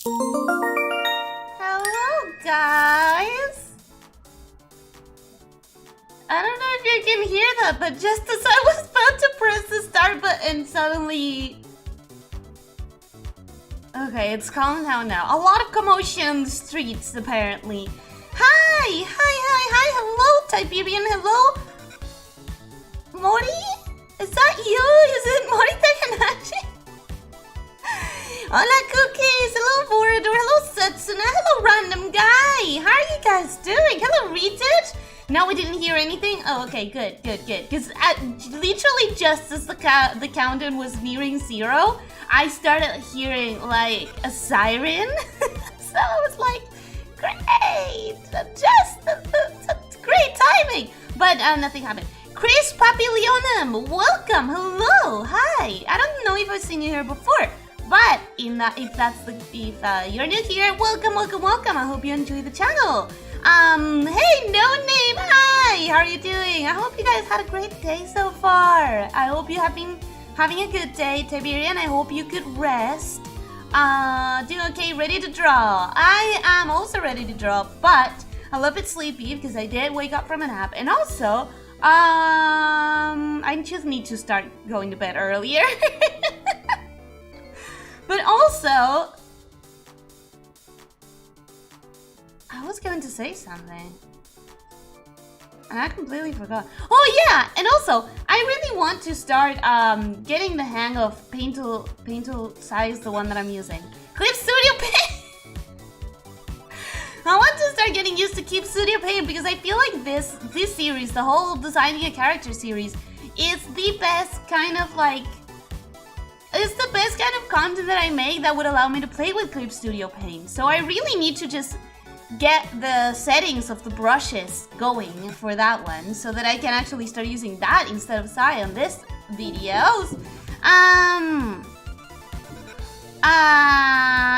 Hello, guys. I don't know if you can hear that, but just as I was about to press the start button, suddenly... Okay, it's calm down now. A lot of commotion on the streets, apparently. Hi! Hello, Tiberian, hello? Mori? Is that you? Is it Mori Takanashi? Hola, Cookies! Hello, Borador! Hello, Setsuna! Hello, Random Guy! How are you guys doing? Hello, Retouch! No, we didn't hear anything? Oh, okay, good. Because literally just as the countdown was nearing 0, I started hearing, like, a siren. So I was like, great! Just great timing! But nothing happened. Chris Papillionum, welcome! Hello! Hi! I don't know if I've seen you here before. But if you're new here, welcome. I hope you enjoy the channel. Hey, No Name, hi! How are you doing? I hope you guys had a great day so far. I hope you have been having a good day, Tiberian. I hope you could rest. Doing okay, ready to draw. I am also ready to draw, but a little bit sleepy because I did wake up from a nap. And also, I just need to start going to bed earlier. But also, I was going to say something, and I completely forgot. Oh yeah, and also, I really want to start getting the hang of paint tool size, the one that I'm using. Clip Studio Paint! I want to start getting used to Clip Studio Paint because I feel like this series, the whole designing a character series, is the best kind of like... It's the best kind of content that I make that would allow me to play with Clip Studio Paint. So I really need to just get the settings of the brushes going for that one so that I can actually start using that instead of Sai on this videos.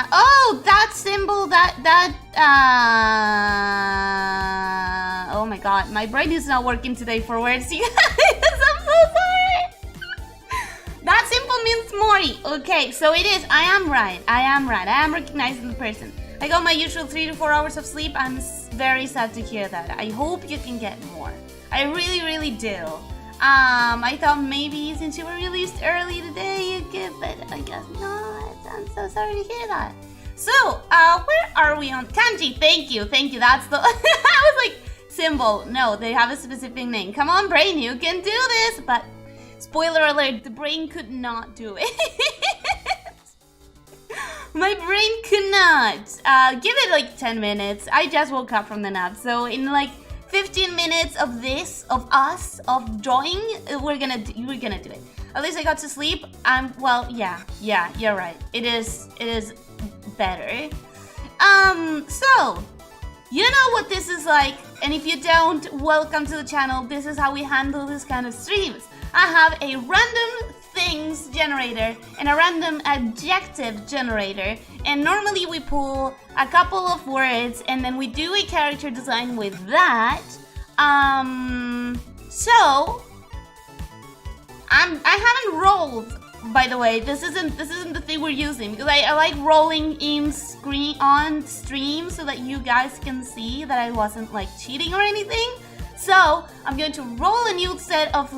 Oh, that symbol, oh my god, my brain is not working today for words, you guys. I'm so sorry. That symbol means Mori. Okay, so it is. I am right. I am recognizing the person. I got my usual 3 to 4 hours of sleep. I'm very sad to hear that. I hope you can get more. I really do. I thought maybe since you were released early today you could, but I guess not. I'm so sorry to hear that. So, where are we on kanji? Thank you. That's the. I was like, symbol. No, they have a specific name. Come on, brain, you can do this. But spoiler alert, the brain could not do it. My brain could not. Give it like 10 minutes. I just woke up from the nap. So in like 15 minutes of this, of us, of drawing, we're gonna do it. At least I got to sleep. Well, yeah, you're right. It is better. So, you know what this is like. And if you don't, welcome to the channel. This is how we handle this kind of streams. I have a random things generator and a random adjective generator, and normally we pull a couple of words and then we do a character design with that. So I haven't rolled, by the way. This isn't the thing we're using because I like rolling on stream so that you guys can see that I wasn't like cheating or anything. So, I'm going to roll a new set of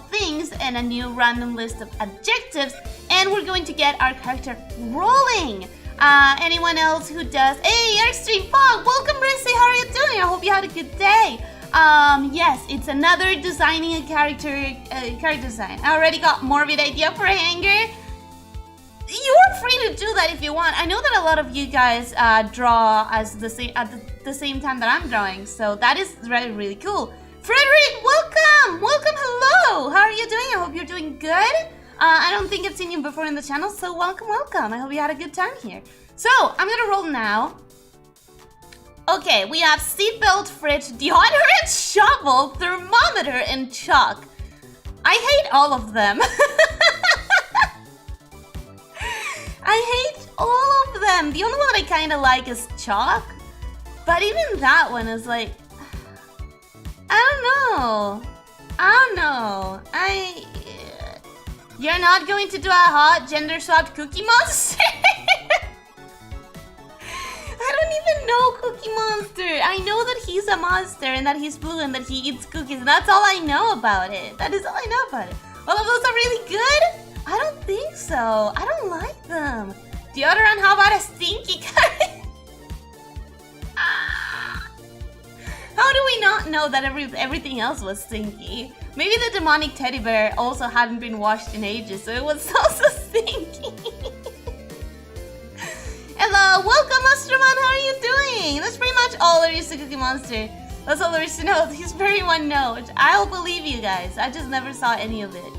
things and a new random list of adjectives, and we're going to get our character rolling. Anyone else who does? Hey, Airstream Fog! Welcome, Rissy! How are you doing? I hope you had a good day. Yes, it's another designing a character design. I already got morbid idea for a hanger. You're free to do that if you want. I know that a lot of you guys draw as at the same time that I'm drawing, so that is really cool. Frederick, welcome! Hello! How are you doing? I hope you're doing good. I don't think I've seen you before in the channel, so welcome. I hope you had a good time here. So, I'm gonna roll now. Okay, we have seatbelt, fridge, deodorant, shovel, thermometer, and chalk. I hate all of them. I hate all of them. The only one that I kind of like is chalk. But even that one is like... I don't know. You're not going to do a hot gender-swapped cookie monster? know Cookie Monster. I know that he's a monster and that he's blue and that he eats cookies. That's all I know about it. That is all I know about it. All of those are really good? I don't think so. I don't like them. Deodorant, how about a stinky guy? How do we not know that everything else was stinky? Maybe the demonic teddy bear also hadn't been washed in ages, so it was also stinky. Hello, welcome Astroman, how are you doing? That's pretty much all there is to Cookie Monster. That's all there is to know. He's very one note. I'll believe you guys. I just never saw any of it.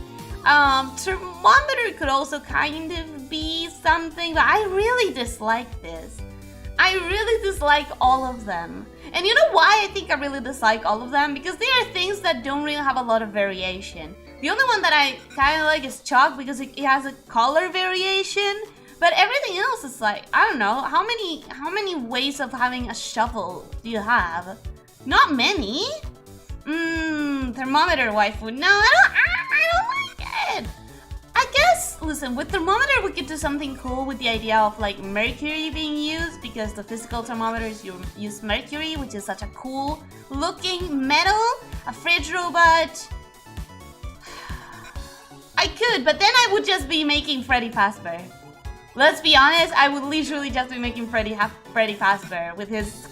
Thermometer could also kind of be something, but I really dislike this. I really dislike all of them. And you know why I think I really dislike all of them? Because they are things that don't really have a lot of variation. The only one that I kind of like is chalk because it has a color variation. But everything else is like, I don't know, how many ways of having a shovel do you have? Not many. Thermometer waifu. No, I don't like it. I guess, listen, with thermometer we could do something cool with the idea of like mercury being used, because the physical thermometers use mercury, which is such a cool looking metal. A fridge robot. I could, but then I would just be making Freddy Fazbear. Let's be honest, I would literally just be making Freddy Fazbear with his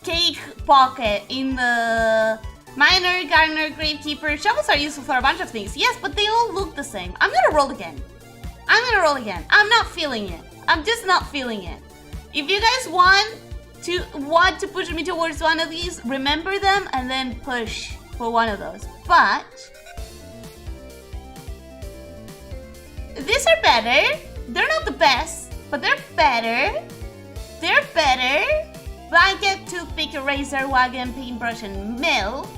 cake pocket in the miner, gardener, gravekeeper. Shovels are useful for a bunch of things. Yes, but they all look the same. I'm gonna roll again. I'm not feeling it. I'm just not feeling it. If you guys want to push me towards one of these, remember them and then push for one of those. But these are better. They're not the best, but they're better. They're better. Blanket, toothpick, eraser, wagon, paintbrush, and milk.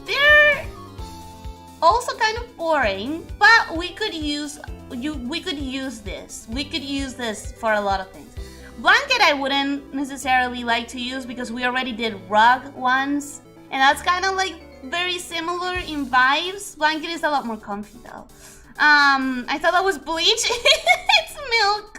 They're also kind of boring, but we could use this. We could use this for a lot of things. Blanket I wouldn't necessarily like to use because we already did rug once, and that's kind of like very similar in vibes. Blanket is a lot more comfy though. I thought that was bleach. It's milk.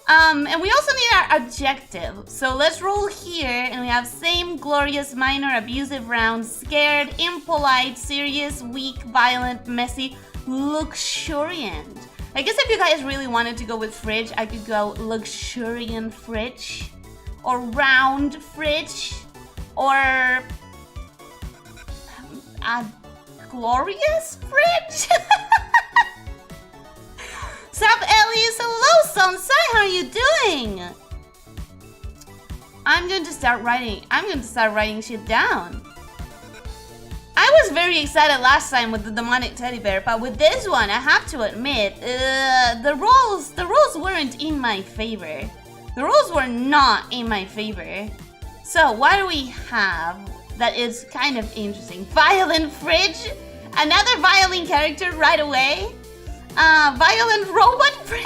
And we also need our adjective. So let's roll here, and we have same, glorious, minor, abusive, round, scared, impolite, serious, weak, violent, messy, luxuriant. I guess if you guys really wanted to go with fridge, I could go luxuriant fridge, or round fridge, or glorious fridge. Sup, Elys? Hello, Sonsai. How are you doing? I'm going to start writing shit down. I was very excited last time with the demonic teddy bear, but with this one, I have to admit, the rules weren't in my favor. The rules were not in my favor. So what do we have that is kind of interesting? Violent fridge? Another violent character right away? Violent robot fridge?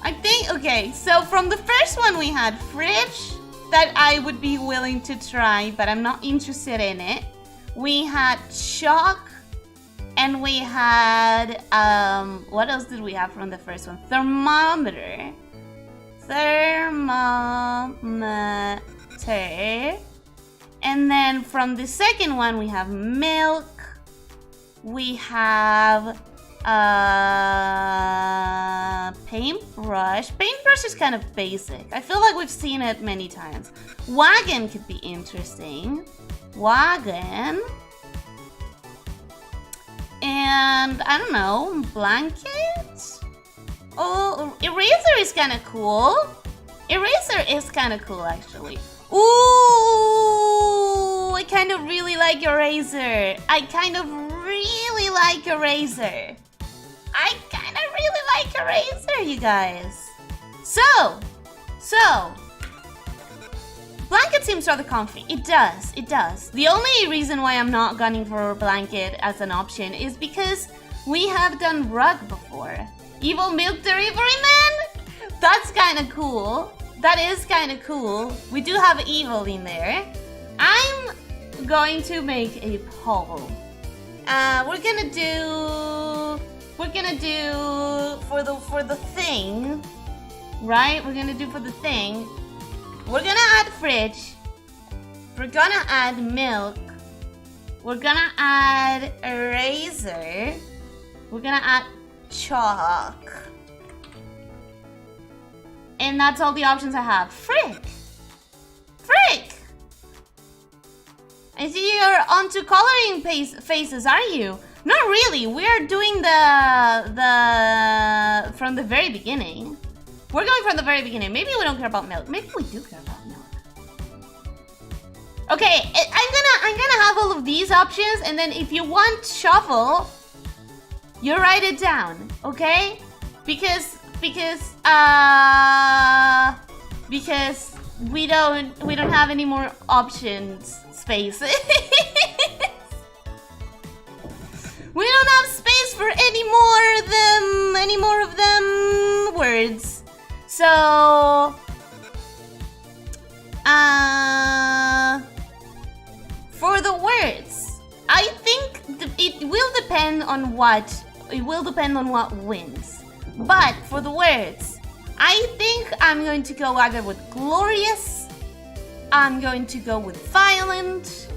I think, okay, so from the first one we had fridge, that I would be willing to try, but I'm not interested in it. We had chalk, and we had, what else did we have from the first one? Thermometer. And then from the second one we have milk. We have paintbrush. Paintbrush is kind of basic. I feel like we've seen it many times. Wagon could be interesting. Wagon. And I don't know, blanket? Oh, eraser is kind of cool. Eraser is kind of cool actually. Ooh, I kind of really like eraser. I kind of really like eraser. You guys. So, blanket seems rather comfy. It does. The only reason why I'm not gunning for blanket as an option is because we have done rug before. Evil milk delivery man? That's kind of cool. That is kind of cool. We do have evil in there. I'm going to make a poll. We're we're gonna do for the thing, right? We're gonna do for the thing. We're gonna add fridge. We're gonna add milk. We're gonna add eraser. We're gonna add chalk. And that's all the options I have. Frick! Frick! I see you're onto coloring faces, are you? Not really. We're doing the from the very beginning. We're going from the very beginning. Maybe we don't care about milk. Maybe we do care about milk. Okay, I'm gonna have all of these options, and then if you want shuffle, you write it down, okay? Because we don't have any more options spaces. We don't have space for any more of them words. So for the words, I think it will depend on what wins. But for the words, I think I'm going to go either with glorious, I'm going to go with violent,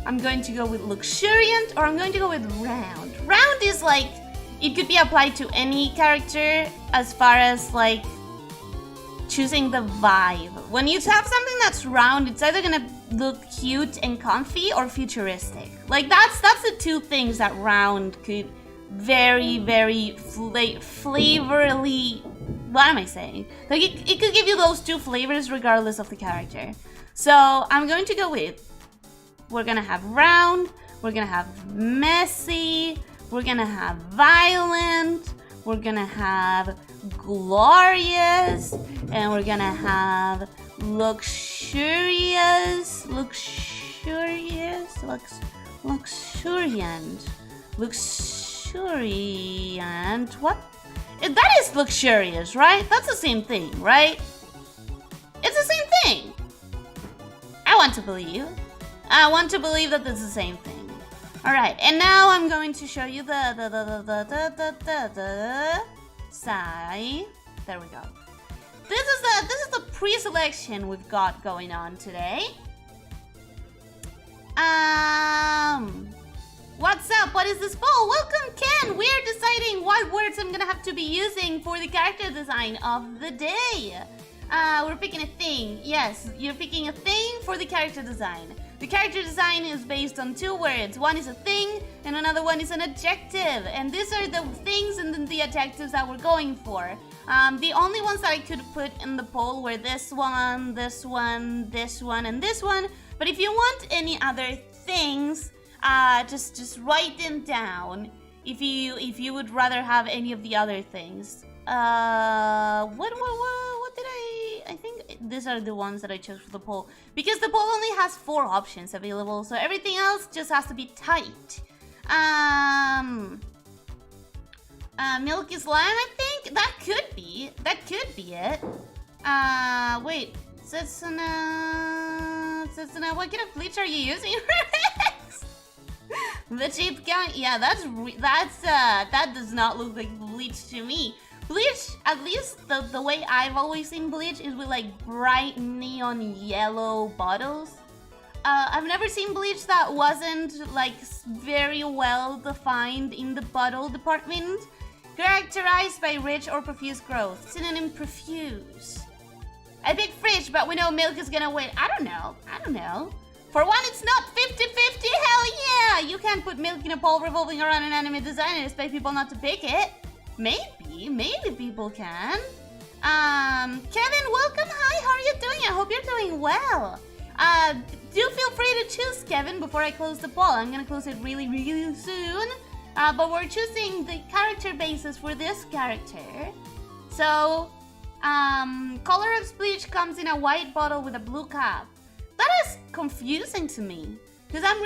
I'm going to go with luxuriant, or I'm going to go with round. Round is like, it could be applied to any character as far as like choosing the vibe. When you have something that's round, it's either gonna look cute and comfy or futuristic. Like that's the two things that round could very flavorly. What am I saying? Like it could give you those two flavors regardless of the character. So I'm going to go with, we're gonna have round, we're gonna have messy, we're gonna have violent, we're gonna have glorious, and we're gonna have luxuriant. What? That is luxurious, right? That's the same thing, right? It's the same thing. I want to believe that it's the same thing. All right, and now I'm going to show you the side. There we go. This is the pre-selection we've got going on today. What's up? What is this poll? Welcome, Ken. We're deciding what words I'm gonna have to be using for the character design of the day. We're picking a thing. Yes, you're picking a thing for the character design. The character design is based on two words. One is a thing, and another one is an adjective. And these are the things and then the adjectives that we're going for. The only ones that I could put in the poll were this one, this one, this one, and this one. But if you want any other things, just write them down. If you would rather have any of the other things. What did I think these are the ones that I chose for the poll, because the poll only has 4 options available, so everything else just has to be typed. Milk is lime, I think that could be it. Wait, Setsuna, what kind of bleach are you using? The cheap count, yeah, that does not look like bleach to me. Bleach, at least the way I've always seen bleach is with like bright neon yellow bottles. I've never seen bleach that wasn't like very well defined in the bottle department. Characterized by rich or profuse growth. Synonym profuse. I picked fridge, but we know milk is gonna win. I don't know. For one, it's not 50-50, hell yeah! You can't put milk in a poll revolving around an anime design and expect people not to pick it. Maybe people can. Kevin, welcome. Hi, how are you doing? I hope you're doing well. Do feel free to choose, Kevin, before I close the poll. I'm gonna close it really soon. But we're choosing the character basis for this character. So, color of bleach comes in a white bottle with a blue cap. That is confusing to me. Because I'm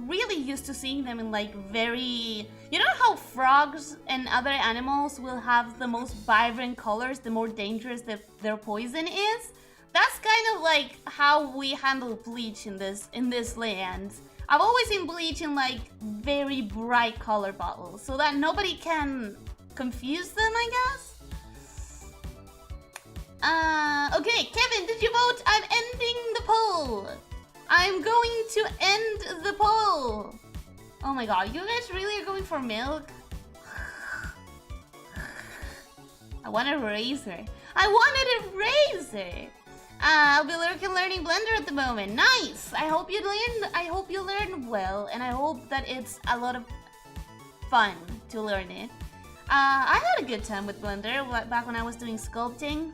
really used to seeing them in like very... You know how frogs and other animals will have the most vibrant colors the more dangerous their poison is? That's kind of like how we handle bleach in this land. I've always seen bleach in like very bright color bottles so that nobody can confuse them, I guess. Okay, Kevin, did you vote? I'm ending the poll. I'm going to end the poll. Oh my god, you guys really are going for milk? I want a razor. I wanted a razor. I'll be learning Blender at the moment. Nice. I hope you learn well, and I hope that it's a lot of fun to learn it. I had a good time with Blender back when I was doing sculpting.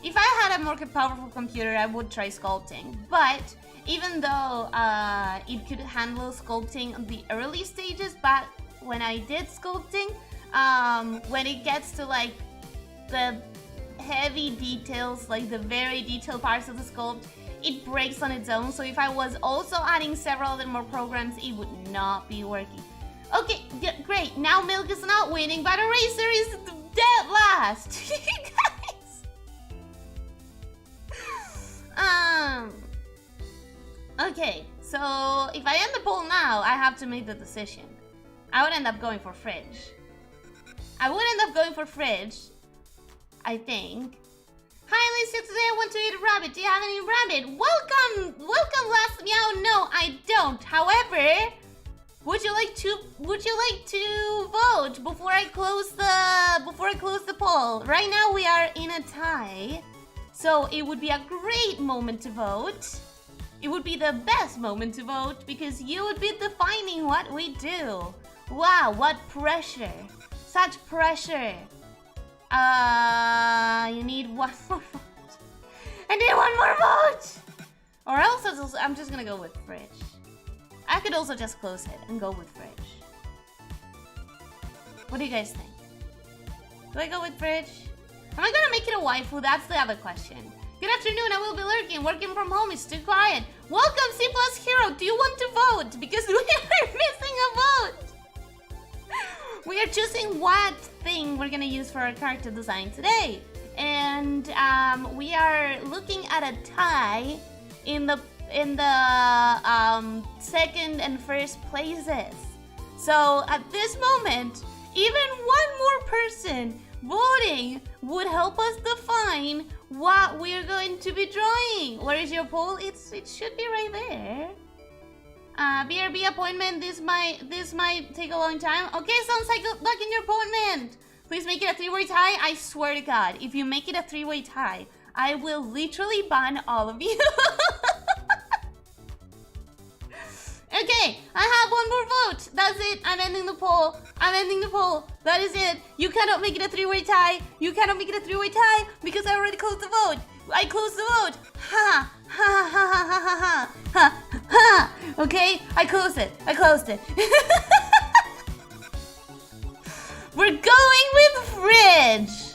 If I had a more powerful computer, I would try sculpting. But even though it could handle sculpting on the early stages back when I did sculpting, when it gets to like the heavy details, like the very detailed parts of the sculpt, it breaks on its own. So if I was also adding several other more programs, it would not be working. Okay, great. Now Milk is not winning, but Eraser is dead last. Guys. Okay, so if I end the poll now, I have to make the decision. I would end up going for Fridge. I think. Hi, Elyssia. Today I want to eat a rabbit. Do you have any rabbit? Welcome, last meow. No, I don't. However, would you like to vote before I close the poll? Right now we are in a tie, so it would be a great moment to vote. It would be the best moment to vote because you would be defining what we do. Wow, what pressure! Such pressure. You need one more vote. I need one more vote! Or else I'm just gonna go with Fridge. I could also just close it and go with Fridge. What do you guys think? Do I go with Fridge? Am I gonna make it a waifu? That's the other question. Good afternoon, I will be lurking. Working from home is too quiet. Welcome, C+ Hero. Do you want to vote? Because we are missing a vote. We are choosing what thing we're gonna use for our character design today. And we are looking at a tie in the second and first places. So at this moment, even one more person voting would help us define what we're going to be drawing. Where is your poll? It should be right there. BRB appointment. This might take a long time. Okay, sounds like good luck in your appointment. Please make it a three-way tie. I swear to God, if you make it a three-way tie, I will literally ban all of you. Okay, I have one more vote. That's it. I'm ending the poll. That is it. You cannot make it a three-way tie. Because I already closed the vote. I closed the vote. Ha ha ha ha ha ha ha ha. Okay, I closed it. We're going with Fridge.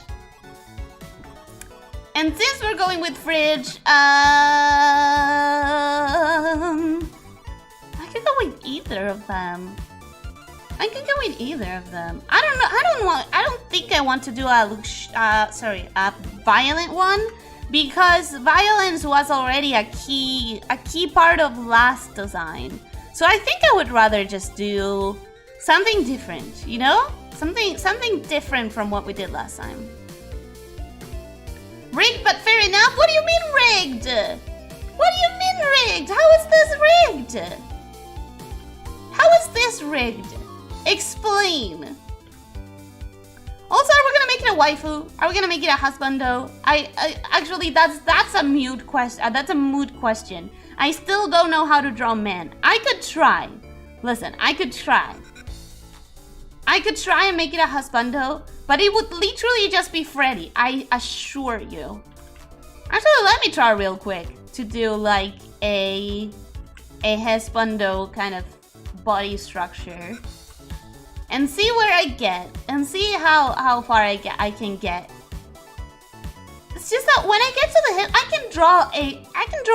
And since we're going with Fridge, I could go with either of them. I don't think I want to do a violent one, because violence was already a key part of last design. So I think I would rather just do something different, you know? Something different from what we did last time. Rigged, but fair enough? What do you mean rigged? How is this rigged? Explain. Also, are we gonna make it a waifu? Are we gonna make it a husbando? Actually, that's a mood question. I still don't know how to draw men. I could try. Listen, I could try and make it a husbando, but it would literally just be Freddy. I assure you. Actually, let me try real quick to do like a husbando kind of body structure. And see where I get, and see how far I can get. It's just that when I get to the hip, I can draw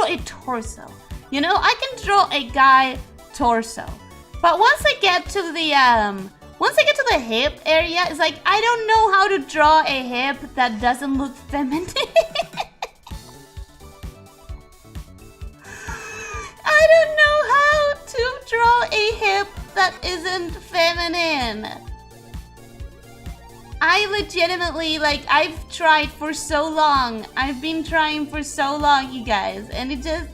a torso. You know, I can draw a guy torso. But once I get to the hip area, it's like I don't know how to draw a hip that doesn't look feminine. I don't know how to hip that isn't feminine. I legitimately, like, I've tried for so long. I've been trying for so long, you guys. And it just...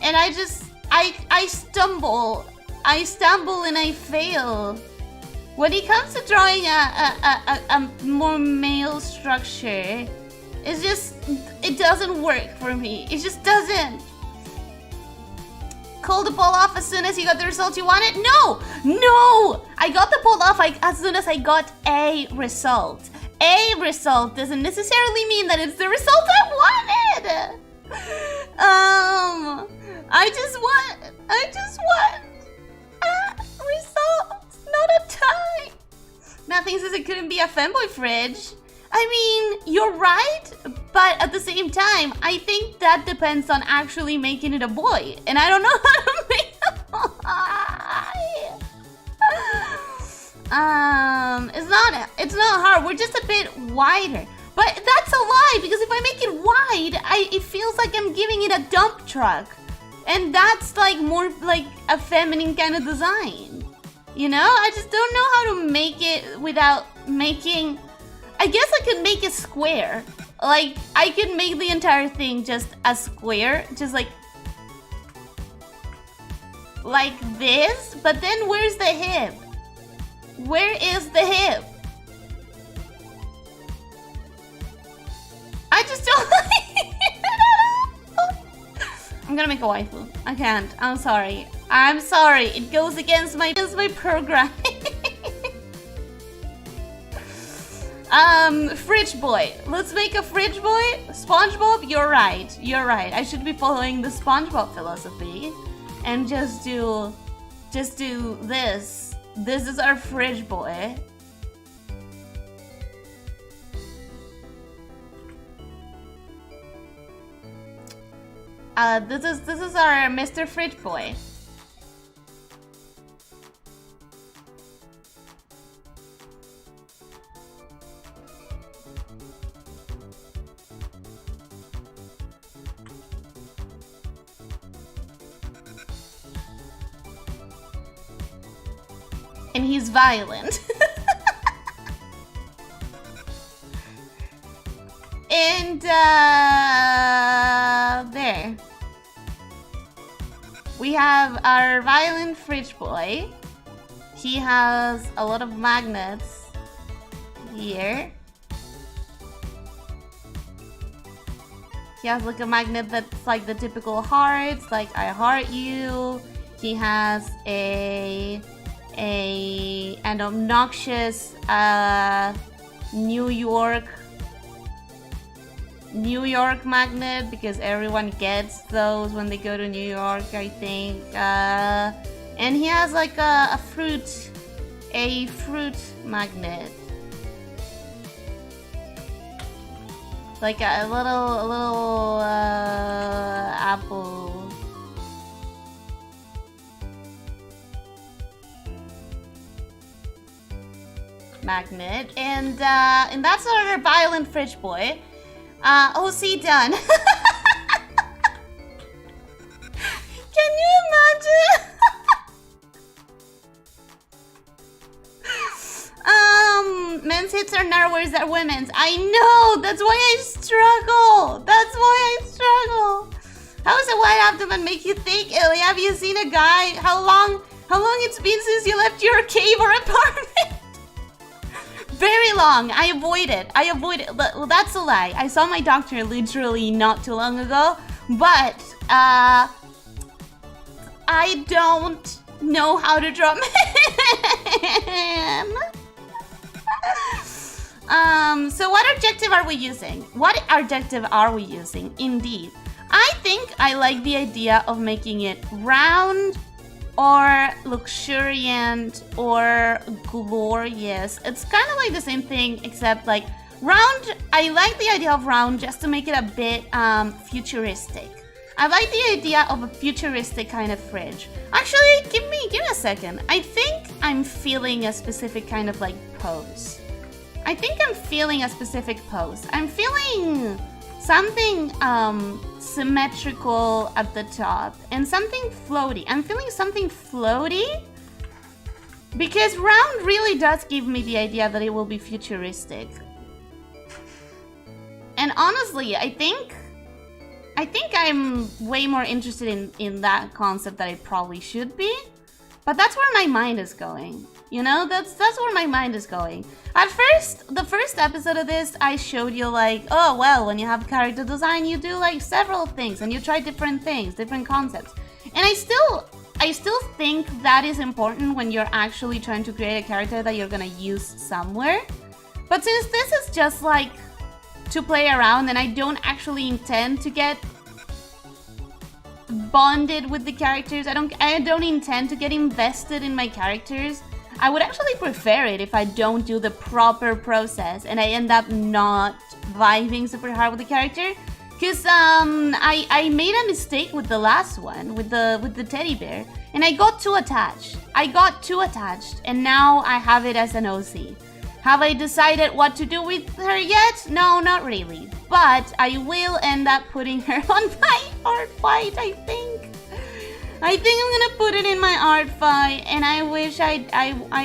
And I stumble. I stumble and I fail. When it comes to drawing a more male structure, it's just... It doesn't work for me. It just doesn't. Call the poll off as soon as you got the result you wanted? No! No! I got the poll off as soon as I got a result. A result doesn't necessarily mean that it's the result I wanted! I just want a result, not a tie. Nothing says it couldn't be a femboy fridge. I mean, you're right, but at the same time, I think that depends on actually making it a boy, and I don't know how to make a boy. It's not hard. We're just a bit wider, but that's a lie because if I make it wide, it feels like I'm giving it a dump truck, and that's like more like a feminine kind of design. You know, I just don't know how to make it without making. I guess I could make a square. Like, I could make the entire thing just a square. Just like this. But then where's the hip? Where is the hip? I just don't like it. I'm gonna make a waifu. I can't. I'm sorry. I'm sorry. It goes against my program. Fridge boy. Let's make a fridge boy. SpongeBob, you're right. You're right. I should be following the SpongeBob philosophy and just do this. This is our fridge boy. This is our Mr. Fridge Boy. And he's violent. And there. We have our violent fridge boy. He has a lot of magnets here. He has like a magnet that's like the typical hearts, like I heart you. He has an obnoxious New York magnet because everyone gets those when they go to New York, I think. And he has like a fruit magnet, like a little apple. Magnet, and that's our violent fridge boy. OC done. Can you imagine? Men's hits are narrower than women's. I know. That's why I struggle. How does a wide abdomen make you think, Ellie? Have you seen a guy? How long it's been since you left your cave or apartment? Very long. I avoid it. Well, that's a lie. I saw my doctor literally not too long ago, but I don't know how to draw man. So what adjective are we using? Indeed. I think I like the idea of making it round or luxuriant or glorious. It's kind of like the same thing, except like round. I like the idea of round just to make it a bit futuristic. I like the idea of a futuristic kind of fridge. Actually, give me a second. I think I'm feeling a specific kind of like pose. I'm feeling something symmetrical at the top and something floaty. I'm feeling something floaty Because round really does give me the idea that it will be futuristic. And honestly, I think I'm way more interested in that concept than I probably should be. But that's where my mind is going. You know, that's where my mind is going. At first, the first episode of this, I showed you like, oh, well, when you have character design, you do like several things and you try different things, different concepts. And I still think that is important when you're actually trying to create a character that you're gonna use somewhere. But since this is just like to play around and I don't actually intend to get bonded with the characters, I don't intend to get invested in my characters, I would actually prefer it if I don't do the proper process and I end up not vibing super hard with the character. Because I made a mistake with the last one, with the teddy bear, and I got too attached. And now I have it as an OC. Have I decided what to do with her yet? No, not really. But I will end up putting her on my art fight, I think. I think I'm gonna put it in my art fight, and I wish I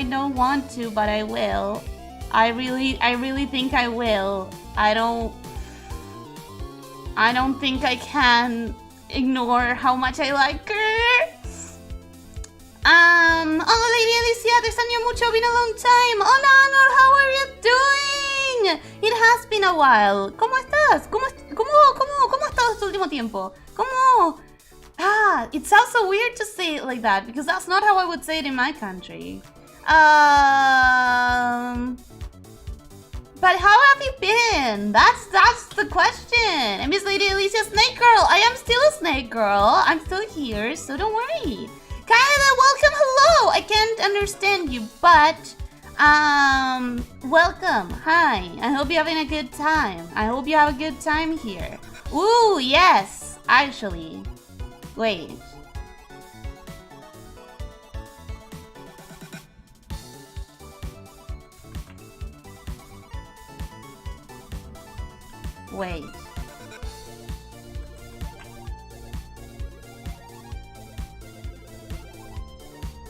don't want to, but I will. I really think I will. I don't think I can ignore how much I like her. Hola Lady Elyssia, te extraño mucho, been a long time. Hola Anor, how are you doing? It has been a while. ¿Cómo estás? ¿Cómo has estado este último tiempo? ¿Cómo? It sounds so weird to say it like that, because that's not how I would say it in my country. But how have you been? That's the question. I miss Lady Elyssia, Snake Girl. I am still a Snake Girl. I'm still here, so don't worry. Canada, welcome, hello. I can't understand you, but welcome. Hi. I hope you're having a good time. I hope you have a good time here. Ooh, yes. Actually, wait. Wait.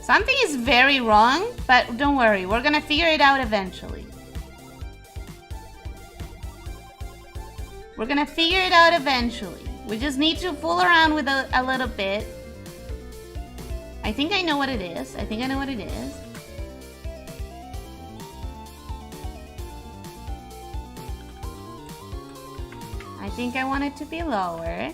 Something is very wrong, but don't worry, we're gonna figure it out eventually. We're gonna figure it out eventually. We just need to fool around with a little bit. I think I know what it is. I think I want it to be lower.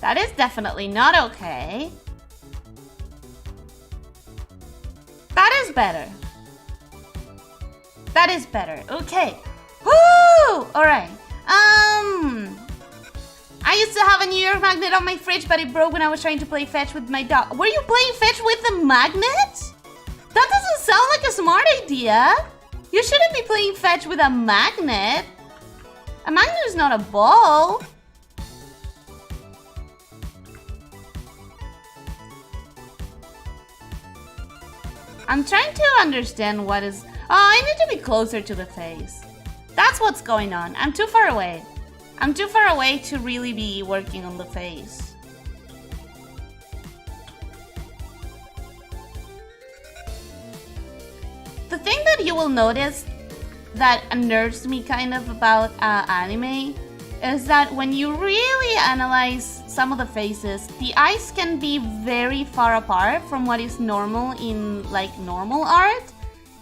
That is definitely not okay. That is better. That is better. Okay. Woo! Alright. I used to have a New York magnet on my fridge, but it broke when I was trying to play fetch with my dog. Were you playing fetch with the magnet? That doesn't sound like a smart idea. You shouldn't be playing fetch with a magnet. A magnet is not a ball. I'm trying to understand what is... Oh, I need to be closer to the face. That's what's going on. I'm too far away. I'm too far away to really be working on the face. The thing that you will notice that unnerves me kind of about anime is that when you really analyze some of the faces, the eyes can be very far apart from what is normal in like normal art.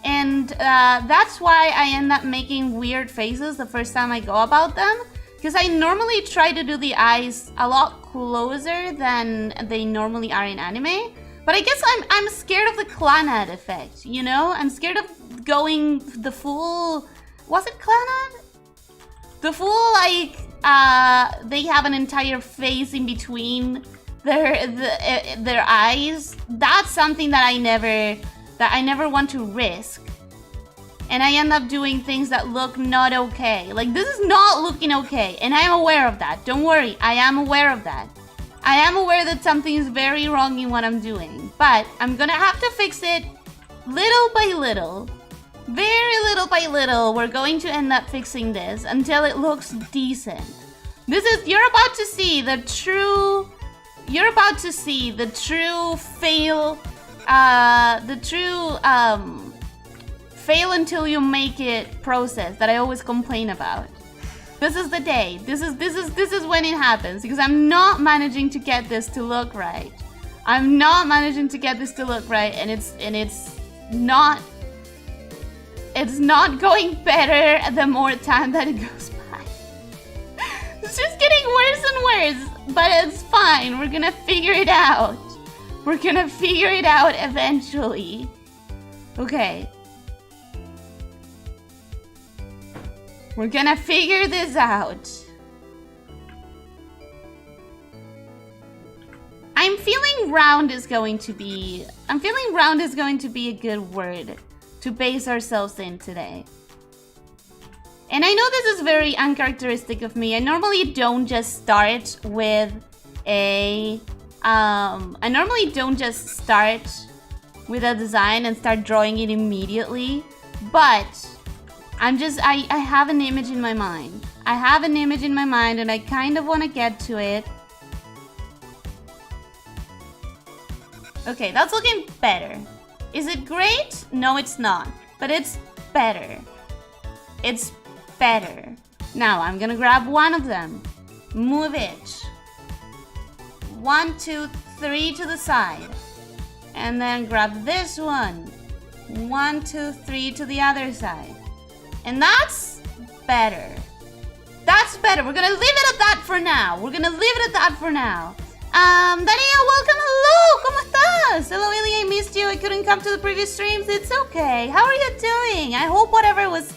And that's why I end up making weird faces the first time I go about them. Because I normally try to do the eyes a lot closer than they normally are in anime. But I guess I'm scared of the Clannad effect, you know? I'm scared of going the full... Was it Clannad? The full, like, they have an entire face in between their eyes. That's something that I never want to risk. and I end up doing things that look not okay. Like, this is not looking okay, and I am aware of that. Don't worry, I am aware of that. I am aware that something is very wrong in what I'm doing, but I'm gonna have to fix it little by little. Very little by little, we're going to end up fixing this until it looks decent. You're about to see the true fail, fail until you make it process that I always complain about. This is the day. This is when it happens, because I'm not managing to get this to look right. I'm not managing to get this to look right, and it's not going better the more time that it goes by. It's just getting worse and worse, but it's fine. We're gonna figure it out. We're gonna figure it out eventually. Okay. We're gonna figure this out. I'm feeling round is going to be a good word to base ourselves in today. And I know this is very uncharacteristic of me. I normally don't just start with a design and start drawing it immediately, but I have an image in my mind. I have an image in my mind and I kind of want to get to it. Okay, that's looking better. Is it great? No, it's not. But it's better. It's better. Now, I'm gonna grab one of them. Move it. 1, 2, 3 to the side. And then grab this one. 1, 2, 3 to the other side. And that's better. That's better. We're gonna leave it at that for now. Dania, welcome. Hello. ¿Cómo estás? Hello, Ilya. I missed you. I couldn't come to the previous streams. It's okay. How are you doing? I hope whatever was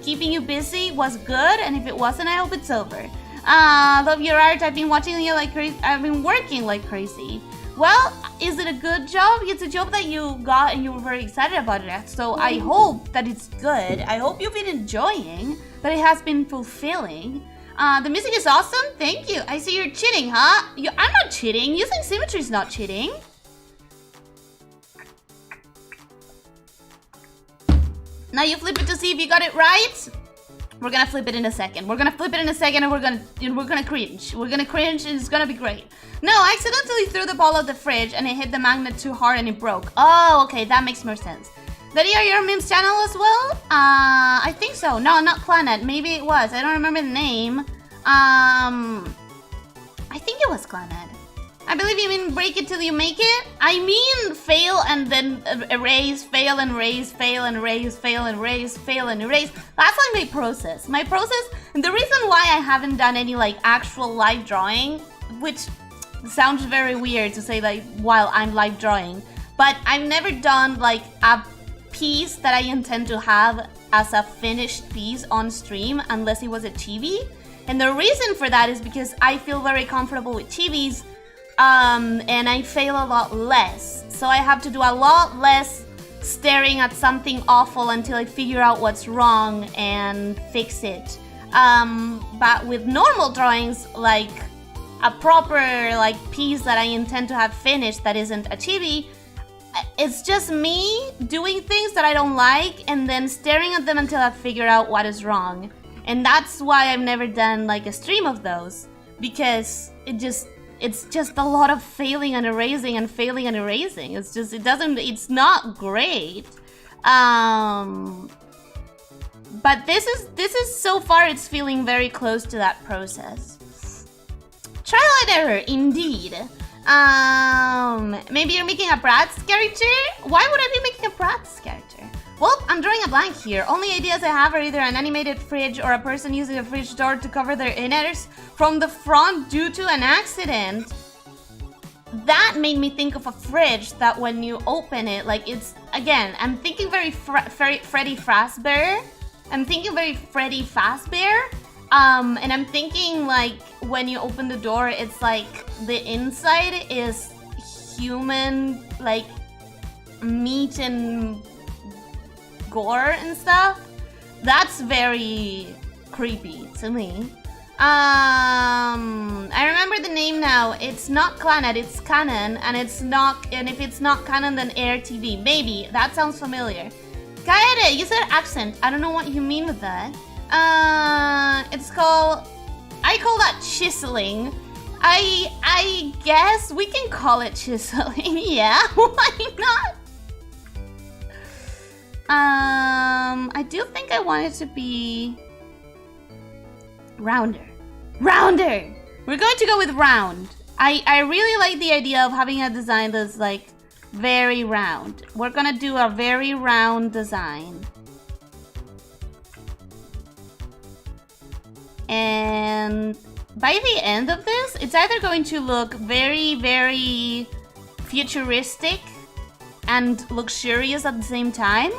keeping you busy was good. And if it wasn't, I hope it's over. Love your art. I've been watching you like crazy. I've been working like crazy. Well, is it a good job? It's a job that you got and you were very excited about it. So I hope that it's good. I hope you've been enjoying, that it has been fulfilling. The music is awesome. Thank you. I see you're cheating, huh? I'm not cheating. Using symmetry is not cheating. Now you flip it to see if you got it right. We're gonna flip it in a second. And we're gonna cringe. We're gonna cringe and it's gonna be great. No, I accidentally threw the ball at the fridge and it hit the magnet too hard and it broke. Oh, okay, that makes more sense. Daddy, are your memes channel as well? I think so. No, not Planet. Maybe it was. I don't remember the name. I think it was Planet. I believe you mean break it till you make it? I mean fail and then erase, fail and erase, fail and erase, fail and erase, fail and erase. That's like my process. My process, and the reason why I haven't done any like actual live drawing, which sounds very weird to say like while I'm live drawing, but I've never done like a piece that I intend to have as a finished piece on stream unless it was a chibi. And the reason for that is because I feel very comfortable with chibis. And I fail a lot less. So I have to do a lot less staring at something awful until I figure out what's wrong and fix it. But with normal drawings, like a proper like piece that I intend to have finished that isn't a chibi, it's just me doing things that I don't like and then staring at them until I figure out what is wrong. And that's why I've never done like a stream of those, because it's just a lot of failing and erasing and failing and erasing. It's not great. But this is so far it's feeling very close to that process. Trial and error, indeed. Maybe you're making a Bratz character? Why would I be making a Bratz character? Well, I'm drawing a blank here. Only ideas I have are either an animated fridge or a person using a fridge door to cover their innards from the front due to an accident. That made me think of a fridge that when you open it, like it's, again, I'm thinking very Freddy Fazbear. And I'm thinking like when you open the door, it's like the inside is human, like meat and gore and stuff. That's very creepy to me. I remember the name now. It's not Clannad, it's Canon, and it's not. And if it's not Canon, then Air TV. Maybe that sounds familiar. Kaede, you said accent. I don't know what you mean with that. It's called. I call that chiseling. I guess we can call it chiseling. Yeah, why not? I do think I want it to be rounder. Rounder! We're going to go with round. I really like the idea of having a design that's like very round. We're gonna do a very round design. And by the end of this, it's either going to look very, very futuristic and luxurious at the same time,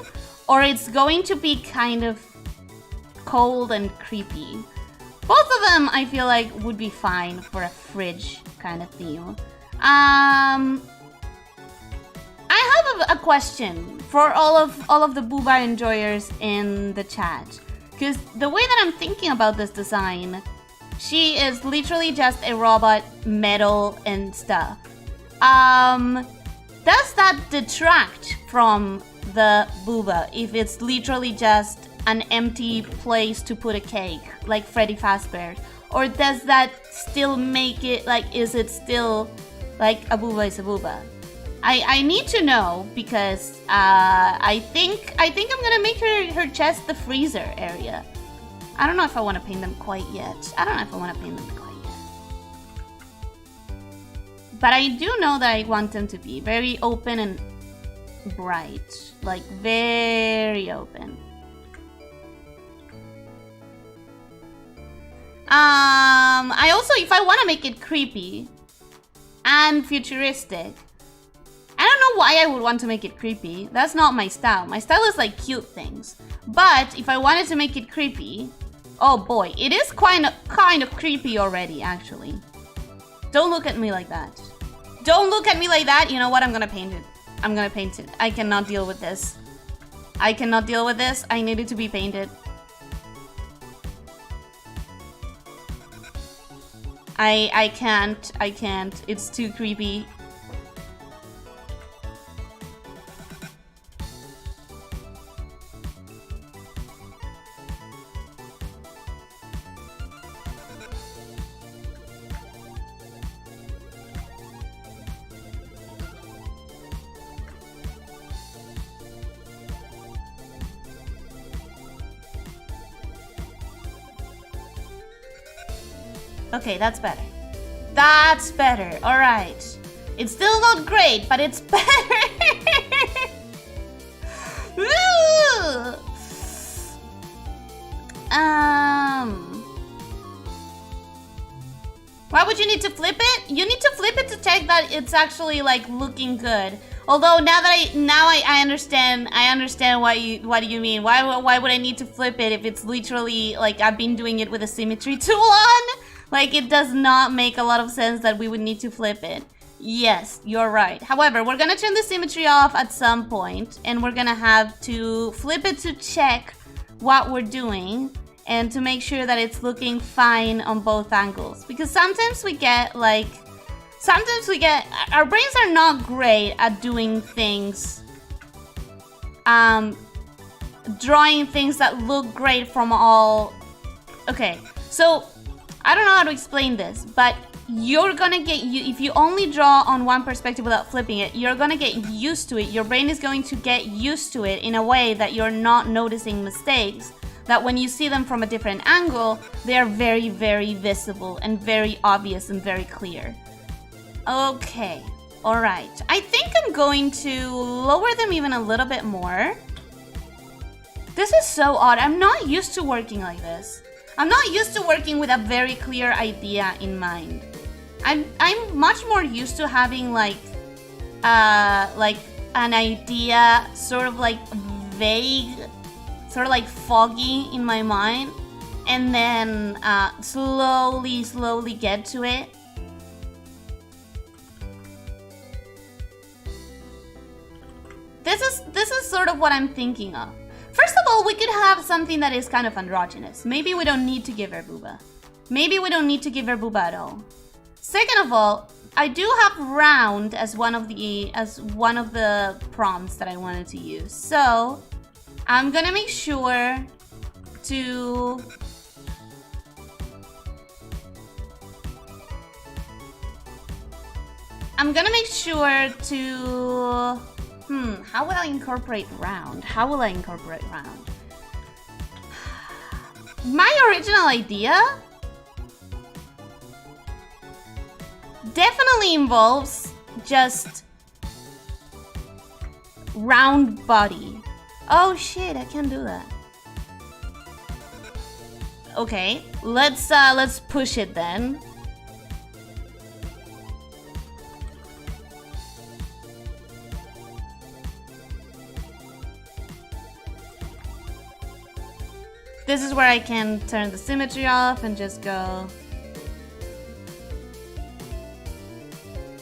or it's going to be kind of cold and creepy. Both of them, I feel like, would be fine for a fridge kind of theme. I have a question for all of the Booba enjoyers in the chat, because the way that I'm thinking about this design, she is literally just a robot, metal and stuff. Does that detract from the Booba if it's literally just an empty place to put a cake, like Freddy Fazbear? Or does that still make it, like, is it still like a Booba is a Booba? I need to know, because I think I'm gonna make her chest the freezer area. I don't know if I want to paint them quite yet. But I do know that I want them to be very open and bright, like very open. I also, if I want to make it creepy and futuristic, I don't know why I would want to make it creepy. That's not my style. My style is like cute things. But if I wanted to make it creepy, oh boy, it is kind of creepy already, actually. Don't look at me like that. Don't look at me like that. You know what? I'm gonna paint it. I cannot deal with this. I need it to be painted. I can't. It's too creepy. Okay, that's better. That's better. All right. It's still not great, but it's better. Why would you need to flip it? You need to flip it to check that it's actually like looking good. Although now that I understand what you mean. Why would I need to flip it if it's literally like I've been doing it with a symmetry tool on? Like, it does not make a lot of sense that we would need to flip it. Yes, you're right. However, we're gonna turn the symmetry off at some point, and we're gonna have to flip it to check what we're doing and to make sure that it's looking fine on both angles. Because sometimes we get our brains are not great at doing things, drawing things that look great from all. Okay, so I don't know how to explain this, but you're gonna get, if you only draw on one perspective without flipping it, you're gonna get used to it. Your brain is going to get used to it in a way that you're not noticing mistakes, that when you see them from a different angle, they are very, very visible and very obvious and very clear. Okay, all right. I think I'm going to lower them even a little bit more. This is so odd. I'm not used to working like this. I'm not used to working with a very clear idea in mind. I'm much more used to having like an idea sort of like vague, sort of like foggy in my mind, and then slowly get to it. This is sort of what I'm thinking of. First of all, we could have something that is kind of androgynous. Maybe we don't need to give her booba. Maybe we don't need to give her booba at all. Second of all, I do have round as one of the prompts that I wanted to use. So I'm gonna make sure to how will I incorporate round? How will I incorporate round? My original idea definitely involves just round body. Oh shit, I can't do that. Okay, let's push it then. This is where I can turn the symmetry off and just go.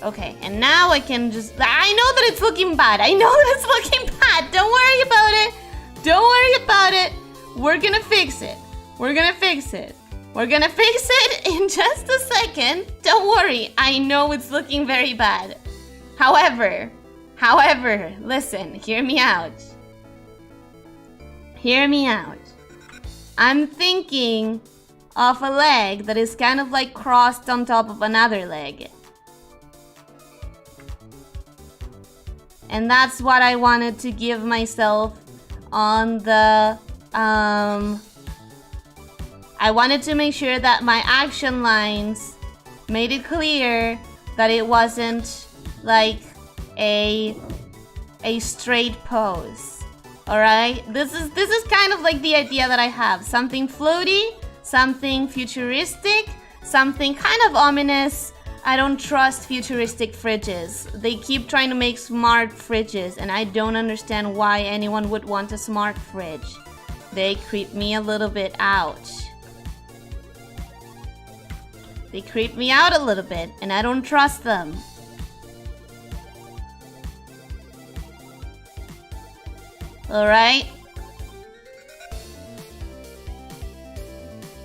Okay, and now I can just... I know that it's looking bad. I know that it's looking bad. Don't worry about it. Don't worry about it. We're gonna fix it. We're gonna fix it. We're gonna fix it in just a second. Don't worry. I know it's looking very bad. However, listen, hear me out. Hear me out. I'm thinking of a leg that is kind of like crossed on top of another leg. And that's what I wanted to give myself on the... I wanted to make sure that my action lines made it clear that it wasn't like a straight pose. Alright? This is kind of like the idea that I have. Something floaty, something futuristic, something kind of ominous. I don't trust futuristic fridges. They keep trying to make smart fridges, and I don't understand why anyone would want a smart fridge. They creep me a little bit out. They creep me out a little bit, and I don't trust them. Alright?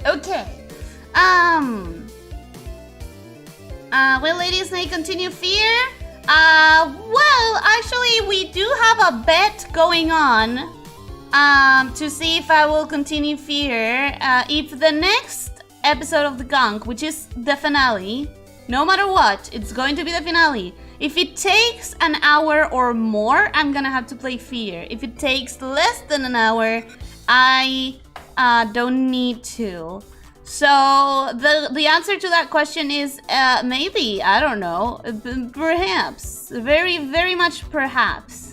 Okay. Will Lady Snake continue Fear? Well, actually, we do have a bet going on to see if I will continue Fear. If the next episode of the Gunk, which is the finale, no matter what, it's going to be the finale. If it takes an hour or more, I'm gonna have to play Fear. If it takes less than an hour, I don't need to. So the answer to that question is maybe, I don't know, perhaps, very, very much perhaps.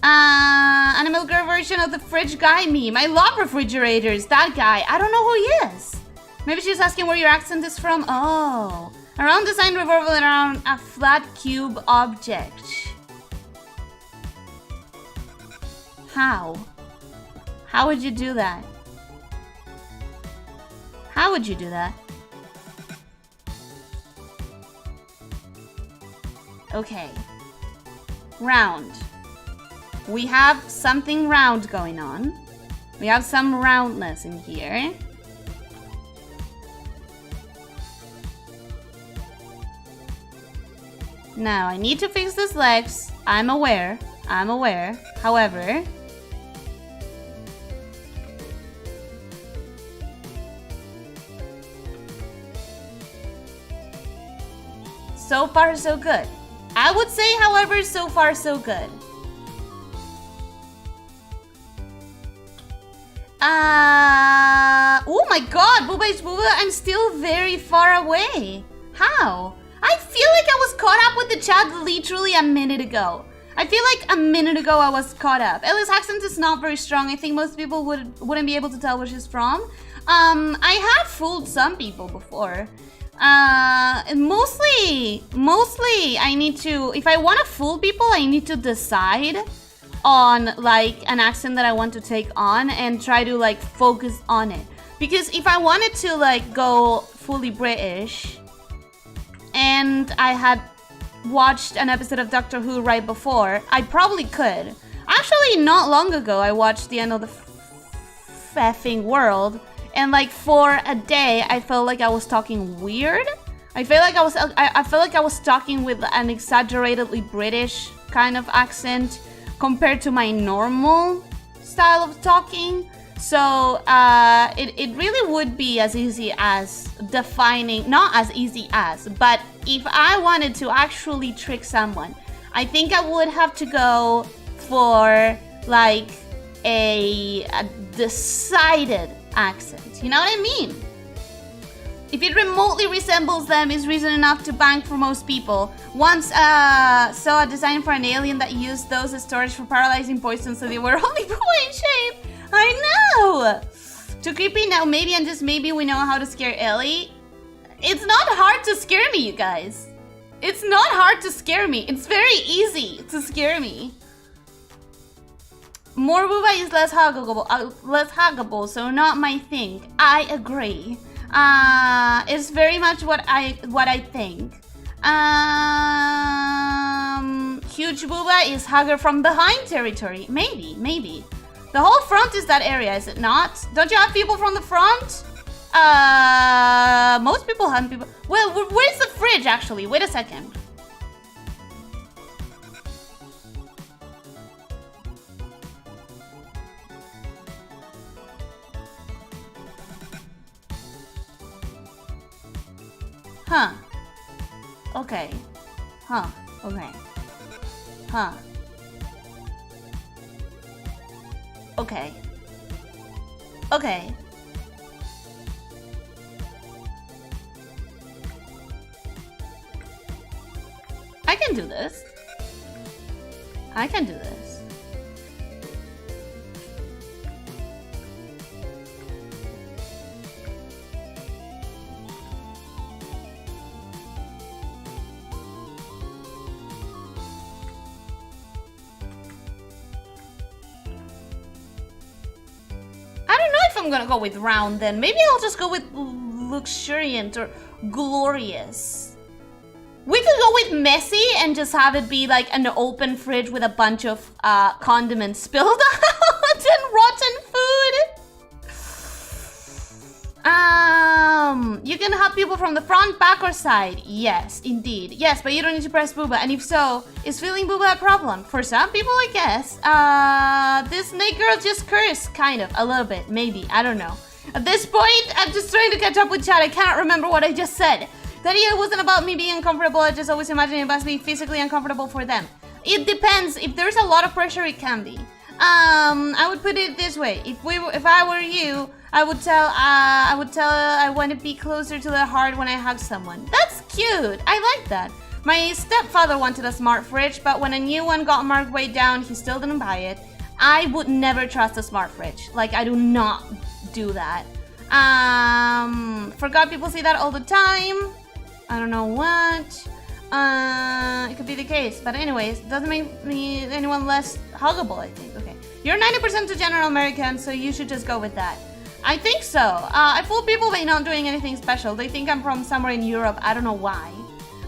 Animal Girl version of the fridge guy meme. I love refrigerators. That guy, I don't know who he is. Maybe she's asking where your accent is from. Oh, a round design revolving around a flat cube object. How? How would you do that? How would you do that? Okay. Round. We have something round going on. We have some roundness in here. Now, I need to fix these legs. I'm aware. However... so far, so good. I would say, however, so far, so good. Oh my god, Booba is Booba, I'm still very far away. How? I feel like I was caught up with the chat literally a minute ago. I feel like a minute ago I was caught up. Ellie's accent is not very strong. I think most people wouldn't be able to tell where she's from. I have fooled some people before. Mostly I need to, if I want to fool people, I need to decide on like an accent that I want to take on and try to like focus on it. Because if I wanted to like go fully British and I had watched an episode of Doctor Who right before, I probably could. I Actually, not long ago, I watched the end of the effing world, and like for a day, I felt like I was talking weird. I feel like I was talking with an exaggeratedly British kind of accent compared to my normal style of talking. So it really would be as easy as defining, not as easy as, but if I wanted to actually trick someone, I think I would have to go for like a decided accent. You know what I mean? If it remotely resembles them, is reason enough to bank for most people. Once saw a design for an alien that used those as storage for paralyzing poison, so they were only in shape. I know! Too creepy now, maybe and just maybe we know how to scare Ellie. It's not hard to scare me, you guys. It's not hard to scare me. It's very easy to scare me. More booba is less huggable, so not my thing. I agree. It's very much what I think. Huge booba is hugger from behind territory. Maybe. The whole front is that area, is it not? Don't you have people from the front? Most people have people. Well, where's the fridge actually? Wait a second. Huh. Okay. Huh. Okay. Huh. Okay. Okay. I can do this. I can do this. I'm gonna go with round then. Maybe I'll just go with luxuriant or glorious. We could go with messy and just have it be like an open fridge with a bunch of condiments spilled out and rotten food. You can have people from the front, back, or side. Yes, indeed. Yes, but you don't need to press booba. And if so, is feeling booba a problem? For some people, I guess. This snake girl just cursed, kind of, a little bit, maybe. I don't know. At this point, I'm just trying to catch up with chat. I can't remember what I just said. That it wasn't about me being uncomfortable. I just always imagine it must be physically uncomfortable for them. It depends. If there's a lot of pressure, it can be. I would put it this way. If I were you, I would tell I want to be closer to the heart when I hug someone. That's cute. I like that. My stepfather wanted a smart fridge, but when a new one got marked way down, he still didn't buy it. I would never trust a smart fridge. Like, I do not do that. Forgot people say that all the time. I don't know what. It could be the case, but anyways, doesn't make me anyone less huggable, I think. Okay, you're 90% to general American, so you should just go with that. I think so. I fool people by not doing anything special. They think I'm from somewhere in Europe. I don't know why.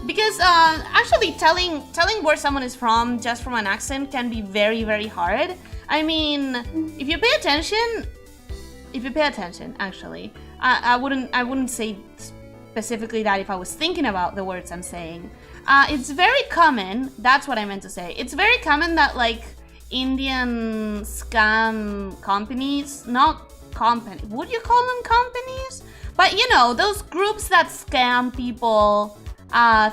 Because actually telling where someone is from just from an accent can be very, very hard. I mean, if you pay attention, actually, I wouldn't say specifically that if I was thinking about the words I'm saying. It's very common, that's what I meant to say. It's very common that like Indian scam companies, not company, would you call them companies? But you know, those groups that scam people,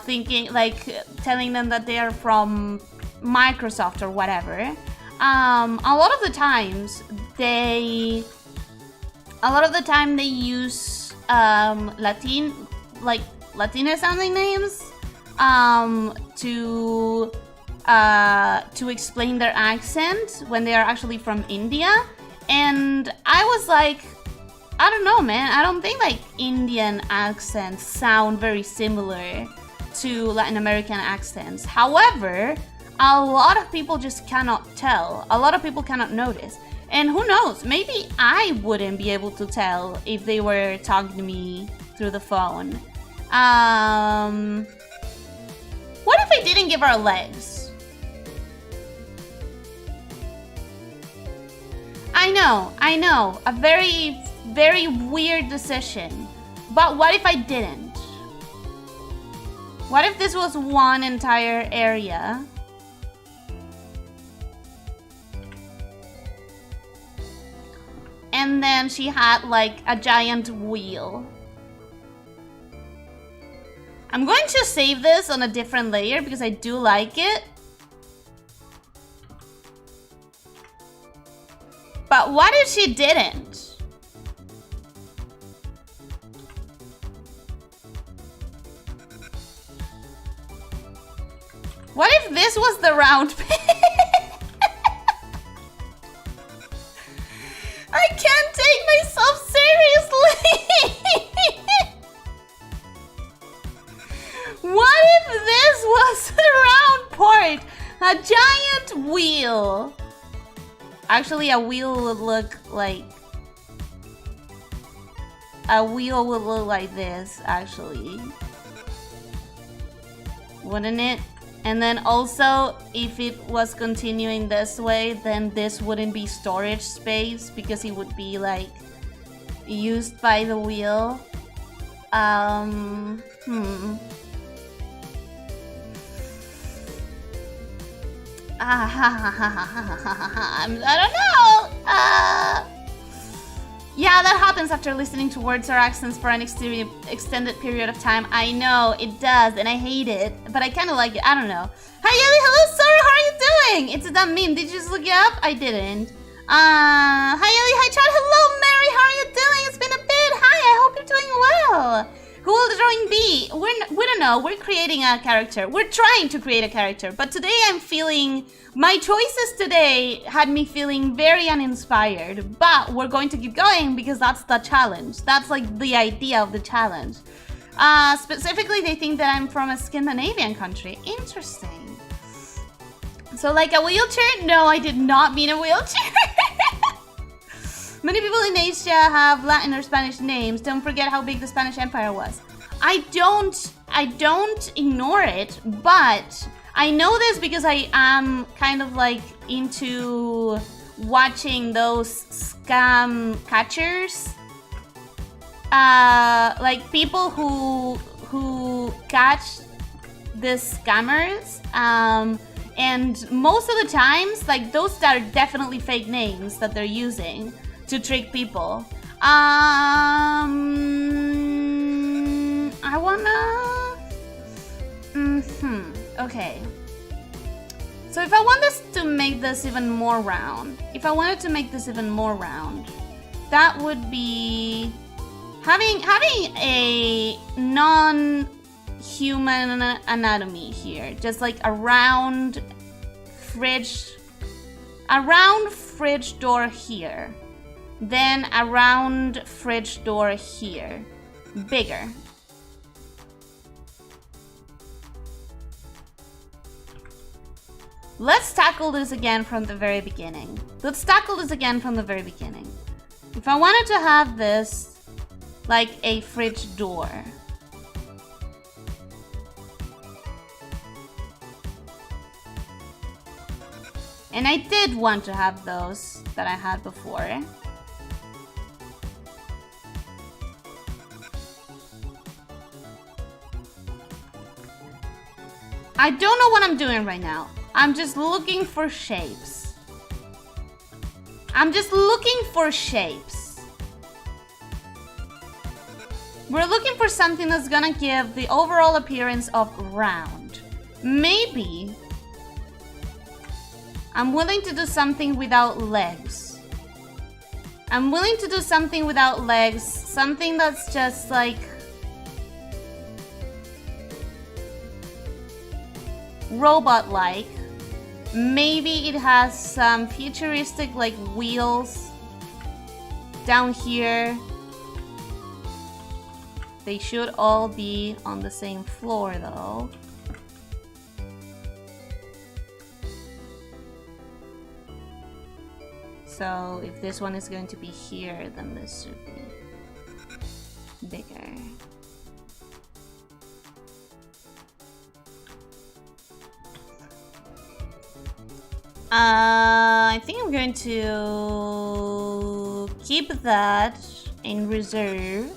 thinking like telling them that they are from Microsoft or whatever. A lot of the time they use Latina sounding names to explain their accent when they are actually from India. And I was like, I don't know, man. I don't think like Indian accents sound very similar to Latin American accents. However, a lot of people just cannot tell. A lot of people cannot notice. And who knows, maybe I wouldn't be able to tell if they were talking to me through the phone. What if I didn't give her legs? I know. A very, very weird decision. But what if I didn't? What if this was one entire area? And then she had like a giant wheel. I'm going to save this on a different layer because I do like it. But what if she didn't? What if this was the round pig? I can't take myself seriously. What if this was the round part? A giant wheel. Actually, a wheel would look like... A wheel would look like this, actually. Wouldn't it? And then also, if it was continuing this way, then this wouldn't be storage space because it would be like used by the wheel. I don't know. Yeah, that happens after listening to words or accents for an extended period of time. I know, it does, and I hate it, but I kind of like it. I don't know. Hi, Yeli. Hello, Sarah. How are you doing? It's a dumb meme. Did you just look it up? I didn't. Hi, Yeli. Hi, Chad. Hello, Mary. How are you doing? It's been a bit. Hi, I hope you're doing well. Who will the drawing be? We don't know. We're creating a character. We're trying to create a character, but today I'm feeling... My choices today had me feeling very uninspired, but we're going to keep going because that's the challenge. That's like the idea of the challenge. Specifically, they think that I'm from a Scandinavian country. Interesting. So like a wheelchair? No, I did not mean a wheelchair. Many people in Asia have Latin or Spanish names. Don't forget how big the Spanish Empire was. I don't ignore it, but I know this because I am kind of like into watching those scam catchers. Like people who catch the scammers. And most of the times, like those are definitely fake names that they're using to trick people. I wanna... Okay. So if I want this to make this even more round, that would be having a non-human anatomy here, just like a round fridge door here, then a round fridge door here, bigger. Let's tackle this again from the very beginning. If I wanted to have this like a fridge door. And I did want to have those that I had before. I don't know what I'm doing right now. I'm just looking for shapes. We're looking for something that's gonna give the overall appearance of round. Maybe I'm willing to do something without legs. Something that's just like robot-like. Maybe it has some futuristic like wheels down here. They should all be on the same floor though. So if this one is going to be here, then this should be bigger. I think I'm going to keep that in reserve.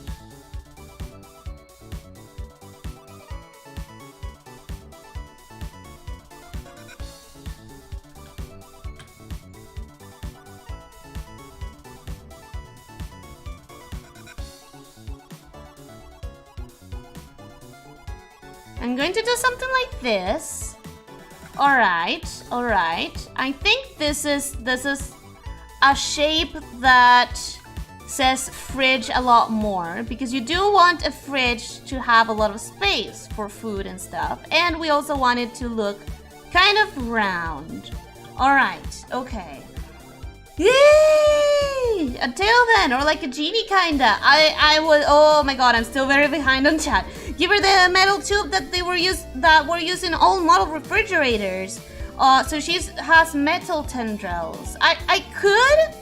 I'm going to do something like this. Alright, alright. I think this is a shape that says fridge a lot more, because you do want a fridge to have a lot of space for food and stuff. And we also want it to look kind of round. Alright, okay. Yay! A tail then, or like a genie kinda. I would, oh my god, I'm still very behind on chat. Give her the metal tube that were used in all model refrigerators. So she has metal tendrils. I could,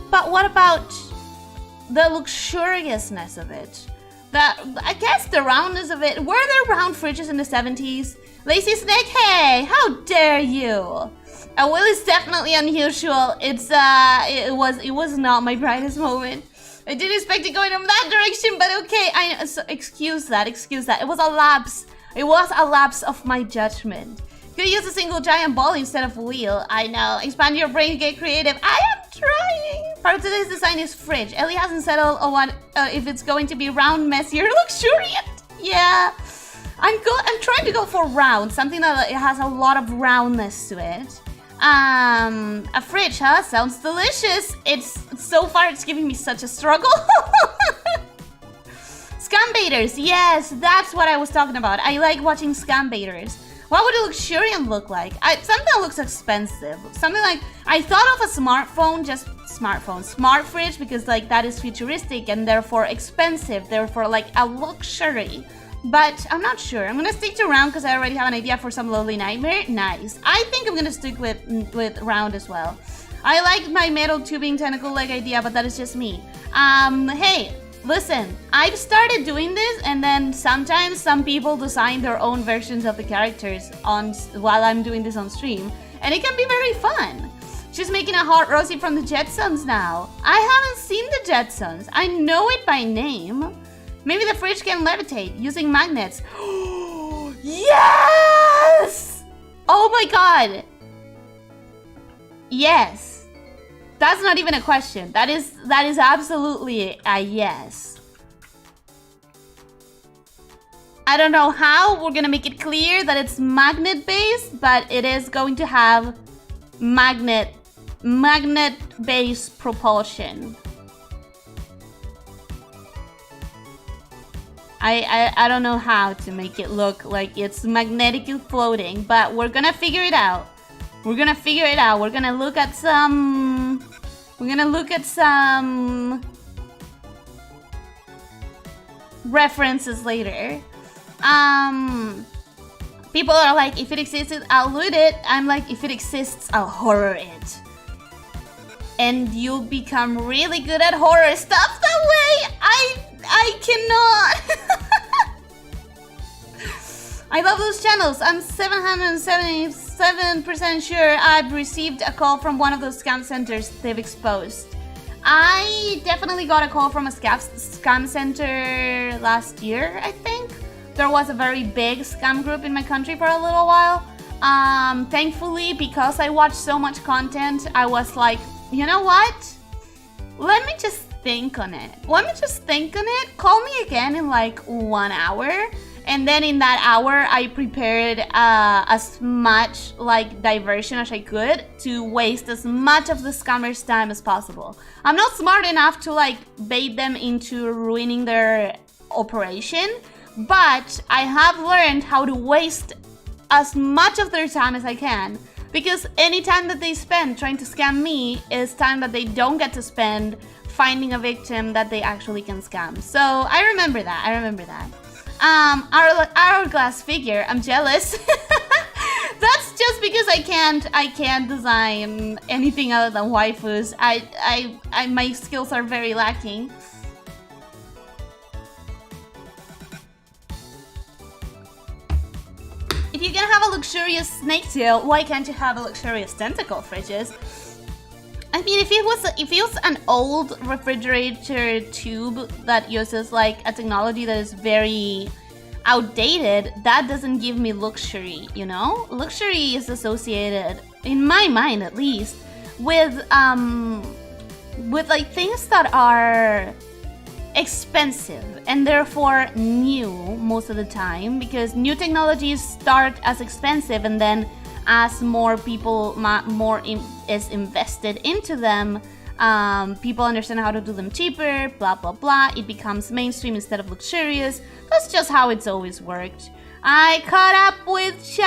but what about the luxuriousness of it? I guess the roundness of it. Were there round fridges in the 70s? Lazy Snake, hey, how dare you? A will is definitely unusual. It was not my brightest moment. I didn't expect it going in that direction, but okay. So excuse that. It was a lapse of my judgment. Could use a single giant ball instead of wheel. I know. Expand your brain, get creative. I am trying. Part of today's design is fridge. Ellie hasn't settled on what if it's going to be round, messy, or luxuriant. Yeah, I'm trying to go for round, something that it has a lot of roundness to it. A fridge, huh? Sounds delicious. So far it's giving me such a struggle. Scam baiters, yes, that's what I was talking about. I like watching scam baiters. What would a luxuriant look like? Something that looks expensive. Something like, I thought of a smartphone, just smart fridge, because like that is futuristic and therefore expensive, therefore like a luxury. But I'm not sure. I'm gonna stick to round because I already have an idea for some lovely nightmare. Nice. I think I'm gonna stick with round as well. I like my metal tubing tentacle leg idea, but that is just me. Hey, listen. I've started doing this, and then sometimes some people design their own versions of the characters while I'm doing this on stream, and it can be very fun. She's making a hot Rosie from the Jetsons now. I haven't seen the Jetsons. I know it by name. Maybe the fridge can levitate using magnets. Yes! Oh my god. Yes. That's not even a question. That is absolutely a yes. I don't know how we're gonna make it clear that it's magnet based, but it is going to have magnet based propulsion. I don't know how to make it look like it's magnetically floating, but we're gonna figure it out. We're gonna look at some references later. People are like, if it exists, I'll loot it. I'm like, if it exists, I'll horror it. And you'll become really good at horror stuff that way. I cannot. I love those channels. I'm 777% sure I've received a call from one of those scam centers they've exposed. I definitely got a call from a scam center last year, I think. There was a very big scam group in my country for a little while. Thankfully, because I watched so much content, I was like, you know what? Let me just think on it. Call me again in like 1 hour. And then in that hour, I prepared as much like diversion as I could to waste as much of the scammers' time as possible. I'm not smart enough to like bait them into ruining their operation, but I have learned how to waste as much of their time as I can, because any time that they spend trying to scam me is time that they don't get to spend finding a victim that they actually can scam. So I remember that. Hourglass figure, I'm jealous. That's just because I can't design anything other than waifus. My skills are very lacking. If you can have a luxurious snake tail, why can't you have a luxurious tentacle, fridges? I mean, if it was an old refrigerator tube that uses like a technology that is very outdated, that doesn't give me luxury, you know? Luxury is associated, in my mind at least, with like things that are expensive and therefore new most of the time, because new technologies start as expensive and then as more people is invested into them, people understand how to do them cheaper, blah blah blah, it becomes mainstream instead of luxurious. That's just how it's always worked. I caught up with chat.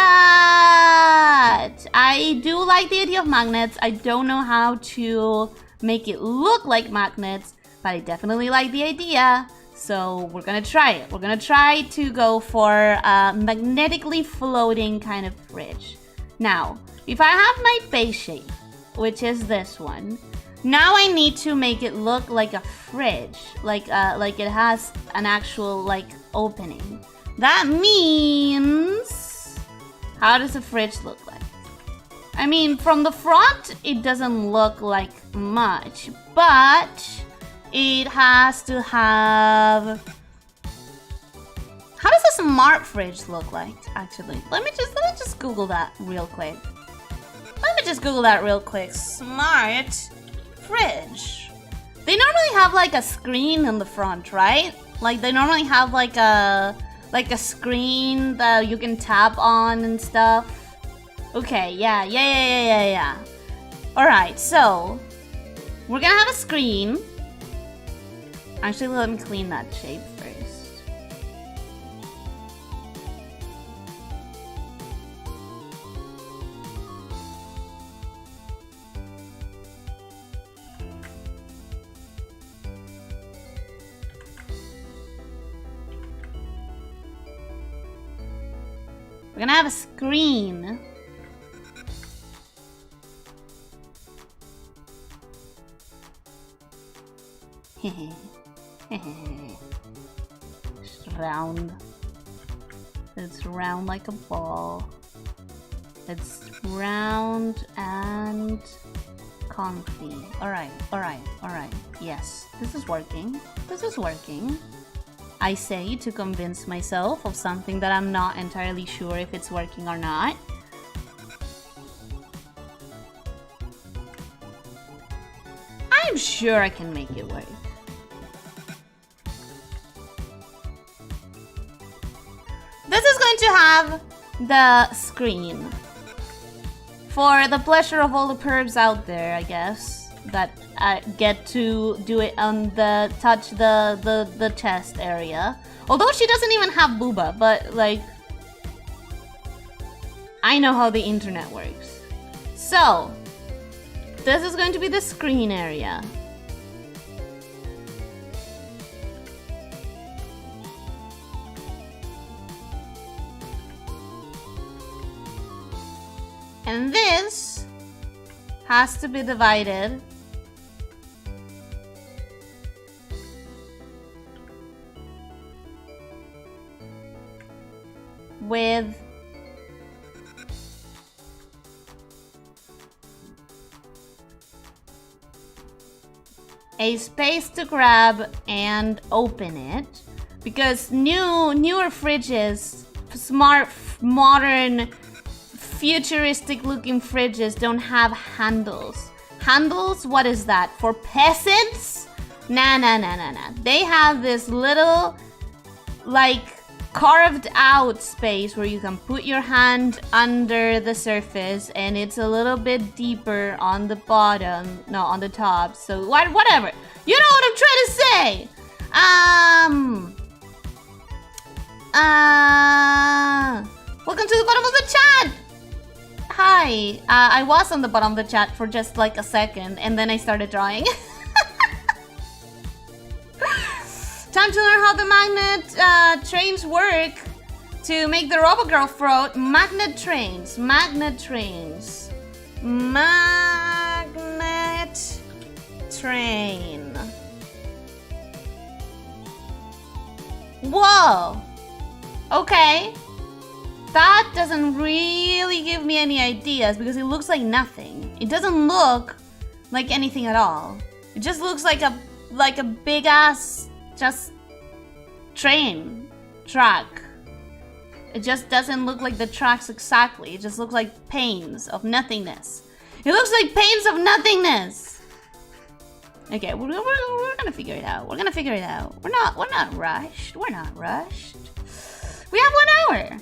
I do like the idea of magnets. I don't know how to make it look like magnets, but I definitely like the idea. So we're gonna try it. We're gonna try to go for a magnetically floating kind of fridge. Now, if I have my base shape, which is this one, now I need to make it look like a fridge, like it has an actual like opening. That means, how does a fridge look like? I mean, from the front, it doesn't look like much, but it has to have... How does a smart fridge look like, actually? Let me just Google that real quick. Smart fridge. They normally have like a screen in the front, right? Like they normally have like a screen that you can tap on and stuff. Okay, yeah. Alright, so we're gonna have a screen. Actually, let me clean that shape first. We're gonna have a screen. It's round. It's round like a ball. It's round and comfy. Alright. Yes, this is working. I say to convince myself of something that I'm not entirely sure if it's working or not. I'm sure I can make it work. This is going to have the screen. For the pleasure of all the pervs out there, I guess, that get to do it on touch the chest area. Although she doesn't even have booba, but like, I know how the internet works. So, this is going to be the screen area. And this has to be divided with a space to grab and open it, because newer fridges, smart, modern, futuristic looking fridges don't have handles. Handles? What is that? For peasants? Nah. They have this little, like, carved out space where you can put your hand under the surface, and it's a little bit deeper on the bottom, no, on the top. So whatever. You know what I'm trying to say. Welcome to the bottom of the chat. Hi. I was on the bottom of the chat for just like a second, and then I started drawing. Time to learn how the magnet trains work to make the Robo Girl float. Magnet trains. Magnet train. Whoa. Okay. That doesn't really give me any ideas because it looks like nothing. It doesn't look like anything at all. It just looks like a big ass just train track. It just doesn't look like the tracks exactly. It just looks like panes of nothingness. It looks like panes of nothingness. Okay, we're gonna figure it out. We're gonna figure it out. We're not rushed. We're not rushed. We have 1 hour.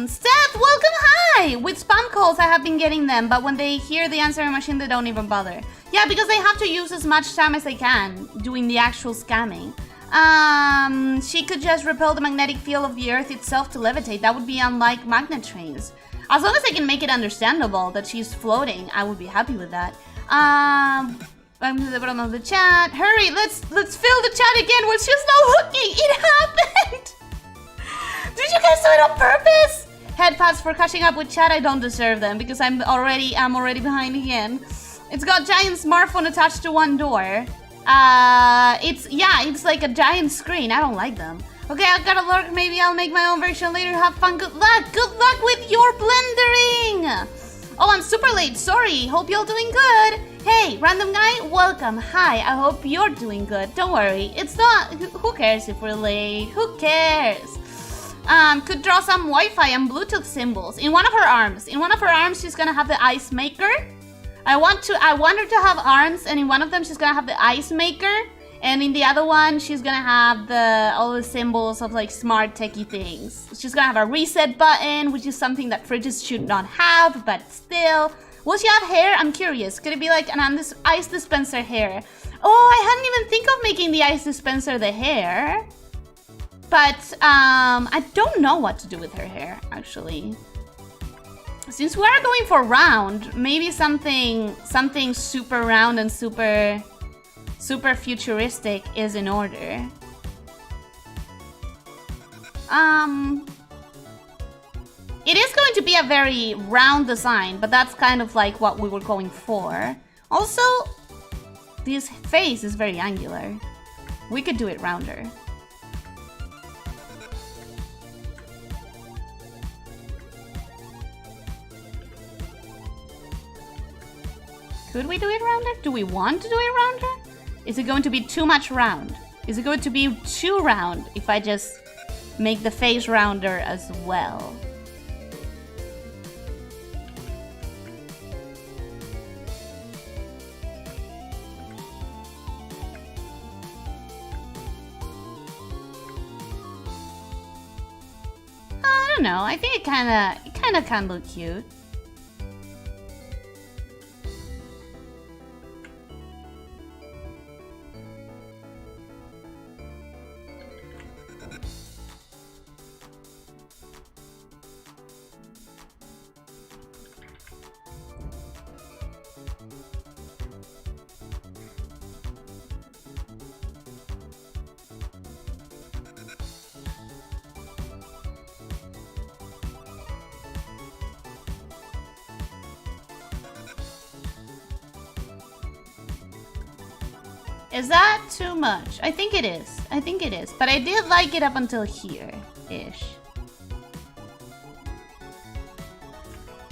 Steph, welcome, hi! With spam calls, I have been getting them, but when they hear the answering machine, they don't even bother. Yeah, because they have to use as much time as they can doing the actual scamming. She could just repel the magnetic field of the Earth itself to levitate. That would be unlike magnet trains. As long as I can make it understandable that she's floating, I would be happy with that. I'm to the bottom of the chat. Hurry, let's fill the chat again. We're just not looking. It happened. Did you guys do it on purpose? Head pads for catching up with chat. I don't deserve them because I'm already behind again. It's got giant smartphone attached to one door. It's like a giant screen. I don't like them. Okay, I've got a lurk. Maybe I'll make my own version later. Have fun. Good luck. Good luck with your blendering. Oh, I'm super late. Sorry. Hope you're doing good. Hey, random guy. Welcome. Hi. I hope you're doing good. Don't worry. It's not. Who cares if we're late? Who cares? Could draw some Wi-Fi and Bluetooth symbols in one of her arms. In one of her arms, she's gonna have the ice maker. I want her to have arms, and in one of them, she's gonna have the ice maker, and in the other one, she's gonna have all the symbols of like smart techie things. She's gonna have a reset button, which is something that fridges should not have, but still. Will she have hair? I'm curious. Could it be like an ice dispenser hair? Oh, I hadn't even think of making the ice dispenser the hair. But I don't know what to do with her hair, actually. Since we are going for round, maybe something super round and super futuristic is in order. It is going to be a very round design, but that's kind of like what we were going for. Also, this face is very angular. We could do it rounder. Could we do it rounder? Do we want to do it rounder? Is it going to be too much round? Is it going to be too round if I just make the face rounder as well? I don't know. I think it kind of can look cute. Is that too much? I think it is. I think it is. But I did like it up until here-ish.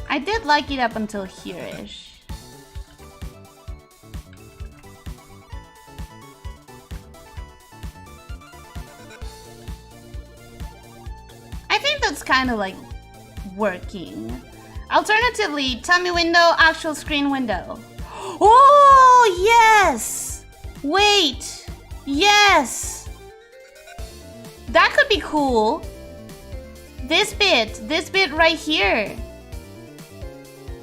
I did like it up until here-ish. I think that's kind of like working. Alternatively, tummy window, actual screen window. Oh, yes! Wait, yes! That could be cool. This bit right here.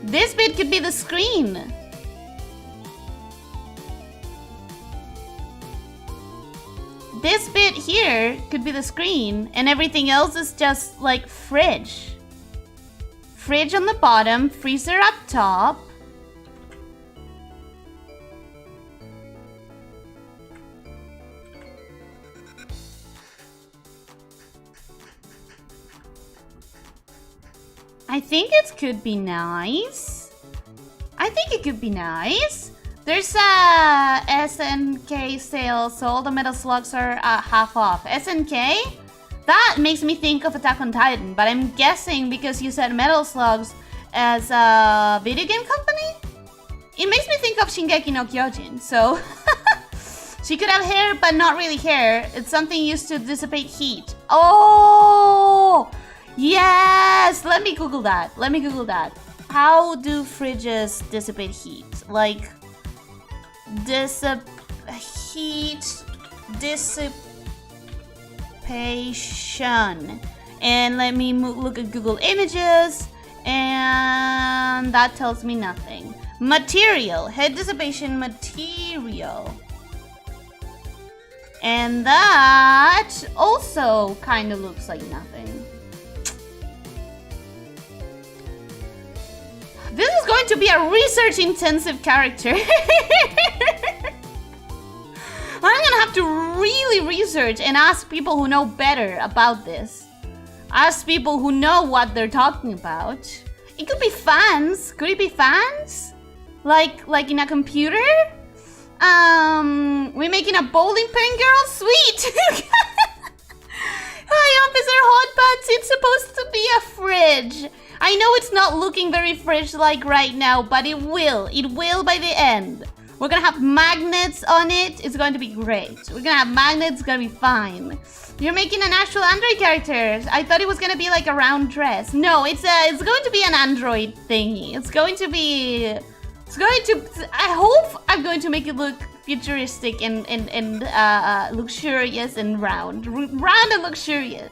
This bit could be the screen. This bit here could be the screen, and everything else is just like fridge. Fridge on the bottom, freezer up top. I think it could be nice. I think it could be nice. There's a SNK sale, so all the metal slugs are half off. SNK? That makes me think of Attack on Titan, but I'm guessing because you said metal slugs as a video game company? It makes me think of Shingeki no Kyojin, so... She could have hair, but not really hair. It's something used to dissipate heat. Oh! Yes! Let me Google that. How do fridges dissipate heat? Like... Dissipation. And let me look at Google Images. And that tells me nothing. Material. Heat dissipation material. And that also kind of looks like nothing. This is going to be a research-intensive character. I'm gonna have to really research and ask people who know better about this. Ask people who know what they're talking about. It could be fans. Could it be fans? Like in a computer? We're making a bowling pin girl? Sweet! Hi, Officer Hotpants. It's supposed to be a fridge. I know it's not looking very fridge-like right now, but it will. It will by the end. We're gonna have magnets on it. It's going to be great. We're gonna have magnets. It's gonna be fine. You're making an actual Android character. I thought it was gonna be like a round dress. No, it's going to be an Android thingy. It's going to be... I hope I'm going to make it look futuristic and luxurious and round and luxurious.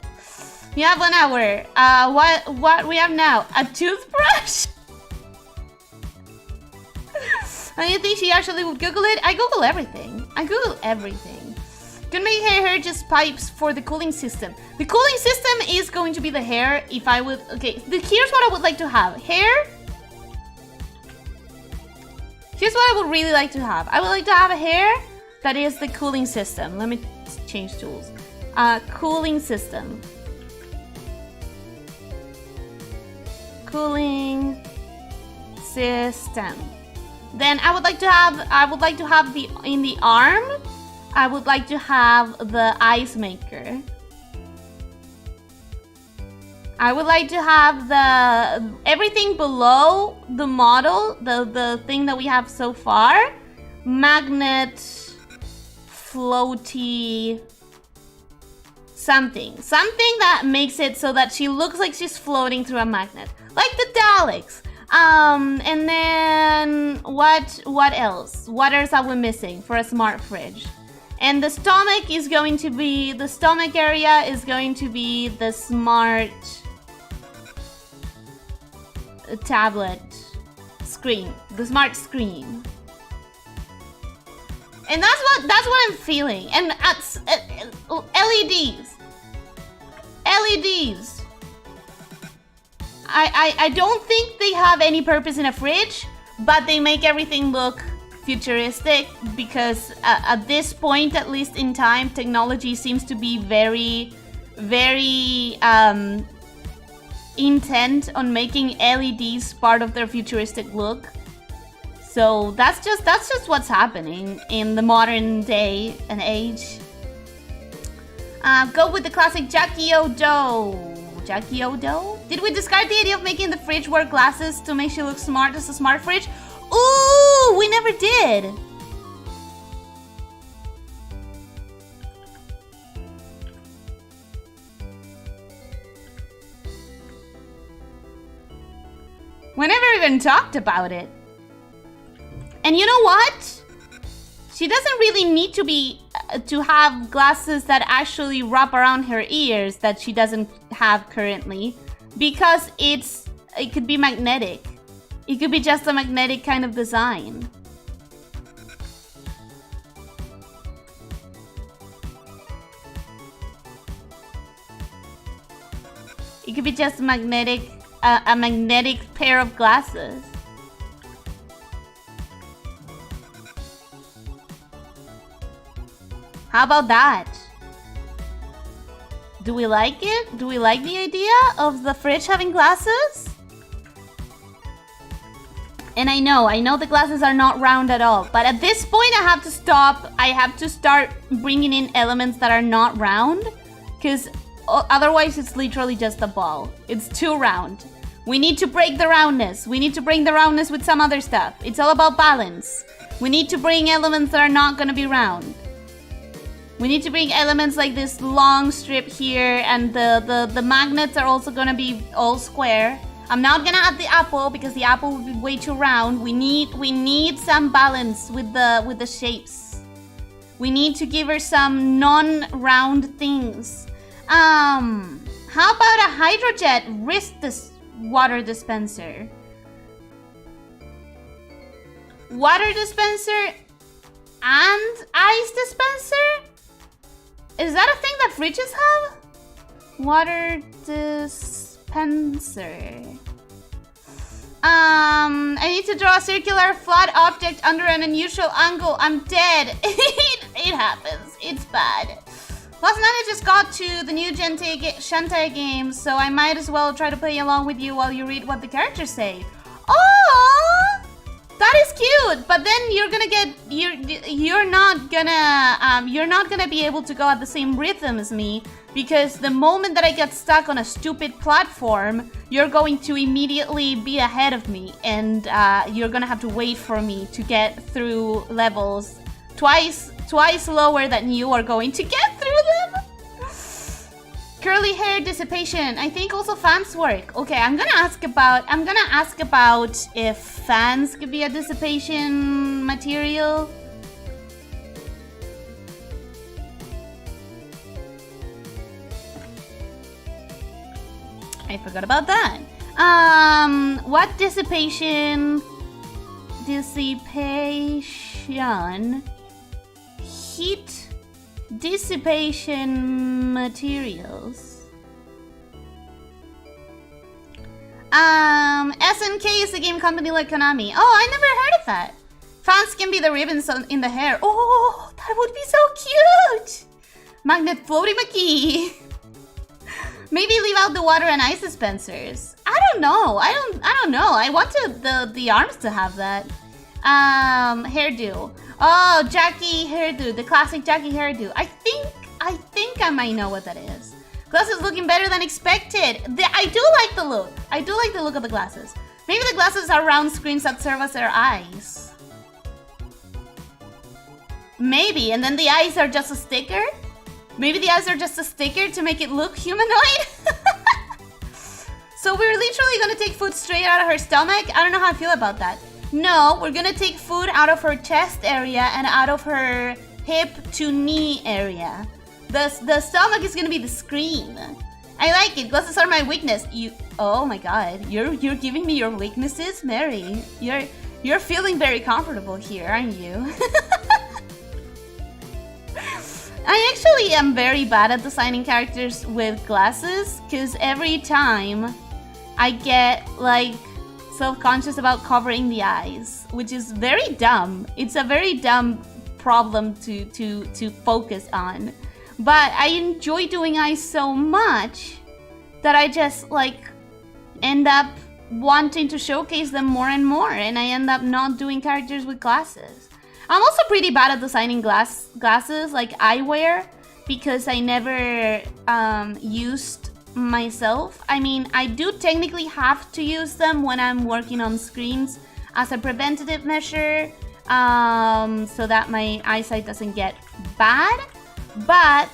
You have 1 hour. What we have now? A toothbrush? And you think she actually would Google it? I Google everything. Could make hair just pipes for the cooling system. The cooling system is going to be the hair. If I would, okay. Here's what I would like to have. Hair. Here's what I would really like to have. I would like to have a hair that is the cooling system. Let me change tools. Cooling system. Cooling system. Then I would like to have the in the arm. I would like to have the ice maker. I would like to have the everything below the model, the thing that we have so far. Magnet, floaty, something that makes it so that she looks like she's floating through a magnet, like the Daleks. And then what else? What else are we missing for a smart fridge? And the stomach is going to be, the stomach area is going to be the smart tablet screen, the smart screen. And that's what I'm feeling. And LEDs. I don't think they have any purpose in a fridge, but they make everything look futuristic because at this point, at least in time, technology seems to be very intent on making LEDs part of their futuristic look. So that's just what's happening in the modern day and age. Go with the classic Jackie Odo. Jackie Odo? Did we discard the idea of making the fridge wear glasses to make she look smart as a smart fridge? Ooh, we never did. We never even talked about it. And you know what? She doesn't really need to have glasses that actually wrap around her ears that she doesn't have currently, because it could be magnetic. It could be just a magnetic kind of design. It could be just magnetic, a magnetic pair of glasses. How about that? Do we like it? Do we like the idea of the fridge having glasses? And I know the glasses are not round at all, but at this point I have to stop. I have to start bringing in elements that are not round, because otherwise it's literally just a ball. It's too round. We need to break the roundness. We need to bring the roundness with some other stuff. It's all about balance. We need to bring elements that are not gonna be round. We need to bring elements like this long strip here, and the magnets are also gonna be all square. I'm not gonna add the apple because the apple would be way too round. We need some balance with the shapes. We need to give her some non-round things. How about a hydrojet wrist water dispenser? Water dispenser and ice dispenser? Is that a thing that fridges have? Water dispenser. I need to draw a circular flat object under an unusual angle. I'm dead. It happens. It's bad. Last night I just got to the new Shantae game, so I might as well try to play along with you while you read what the characters say. Oh, that is cute. But then you're gonna get you're not gonna be able to go at the same rhythm as me, because the moment that I get stuck on a stupid platform, you're going to immediately be ahead of me, and you're gonna have to wait for me to get through levels twice lower than you are going to get through them. Curly hair dissipation. I think also fans work. Okay, I'm gonna ask about if fans could be a dissipation material. I forgot about that. What dissipation? Heat dissipation materials. SNK is a game company like Konami. Oh, I never heard of that. Fans can be the ribbons in the hair. Oh, that would be so cute. Magnet floaty McKee. Maybe leave out the water and ice dispensers. I don't know. I don't know. I wanted the arms to have that. Hairdo. Oh, Jackie hairdo. The classic Jackie hairdo. I think I might know what that is. Glasses looking better than expected. I do like the look. I do like the look of the glasses. Maybe the glasses are round screens that serve as their eyes. Maybe. And then the eyes are just a sticker? Maybe the eyes are just a sticker to make it look humanoid? So we're literally gonna take food straight out of her stomach? I don't know how I feel about that. No, we're gonna take food out of her chest area and out of her hip to knee area. The stomach is gonna be the screen. I like it. Glasses are my weakness. Oh my god. You're giving me your weaknesses? Mary, you're feeling very comfortable here, aren't you? I actually am very bad at designing characters with glasses, because every time I get like self-conscious about covering the eyes, which is very dumb. It's a very dumb problem to focus on. But I enjoy doing eyes so much that I just like end up wanting to showcase them more and more, and I end up not doing characters with glasses. I'm also pretty bad at designing glasses, like eyewear, because I never used myself. I mean, I do technically have to use them when I'm working on screens as a preventative measure, so that my eyesight doesn't get bad. But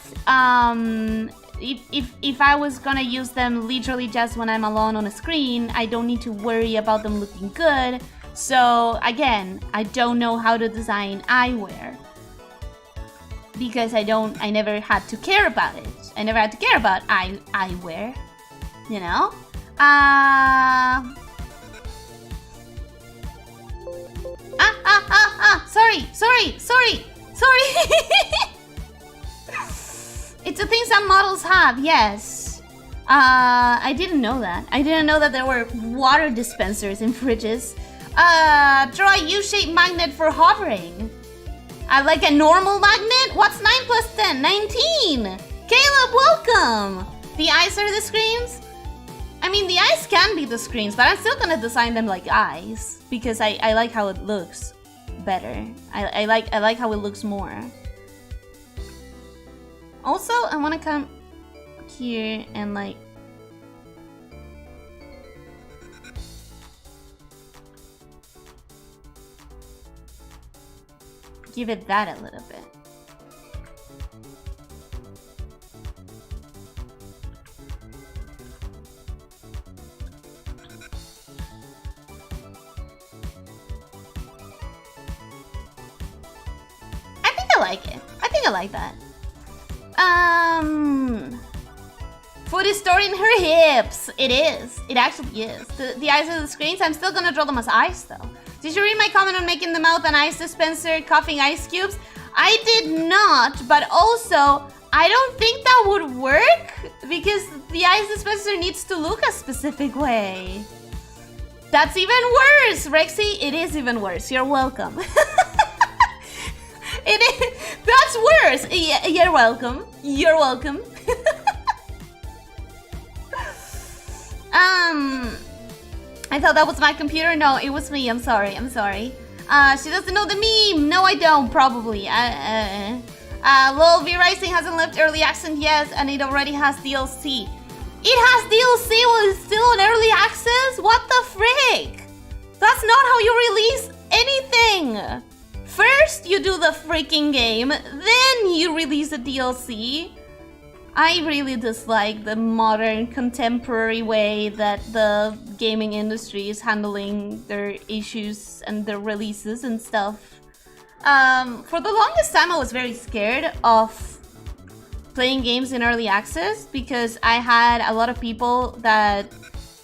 if I was gonna use them literally just when I'm alone on a screen, I don't need to worry about them looking good. So again, I don't know how to design eyewear because I never had to care about it. I never had to care about eyewear, you know? Sorry. It's a thing some models have, yes. I didn't know that. I didn't know that there were water dispensers in fridges. Draw a U-shaped magnet for hovering. Like a normal magnet? What's 9 plus 10? 19! Caleb, welcome! The eyes are the screens? I mean, the eyes can be the screens, but I'm still gonna design them like eyes because I like how it looks better. I like how it looks more. Also, I wanna come here and like give it that a little bit. I think I like it. I think I like that. Foot is stored in her hips. It is. It actually is. The eyes of the screens, I'm still gonna draw them as eyes though. Did you read my comment on making the mouth an ice dispenser, coughing ice cubes? I did not, but also, I don't think that would work because the ice dispenser needs to look a specific way. That's even worse, Rexy. It is even worse. You're welcome. It is. That's worse. Yeah, you're welcome. You're welcome. I thought that was my computer. No, it was me. I'm sorry. I'm sorry. She doesn't know the meme. No, I don't. Probably. Lol, V-Rising hasn't left early access yet, and it already has DLC. It has DLC while it's still on early access? What the frick? That's not how you release anything. First, you do the freaking game, then you release a DLC. I really dislike the modern, contemporary way that the gaming industry is handling their issues and their releases and stuff. For the longest time, I was very scared of playing games in early access because I had a lot of people that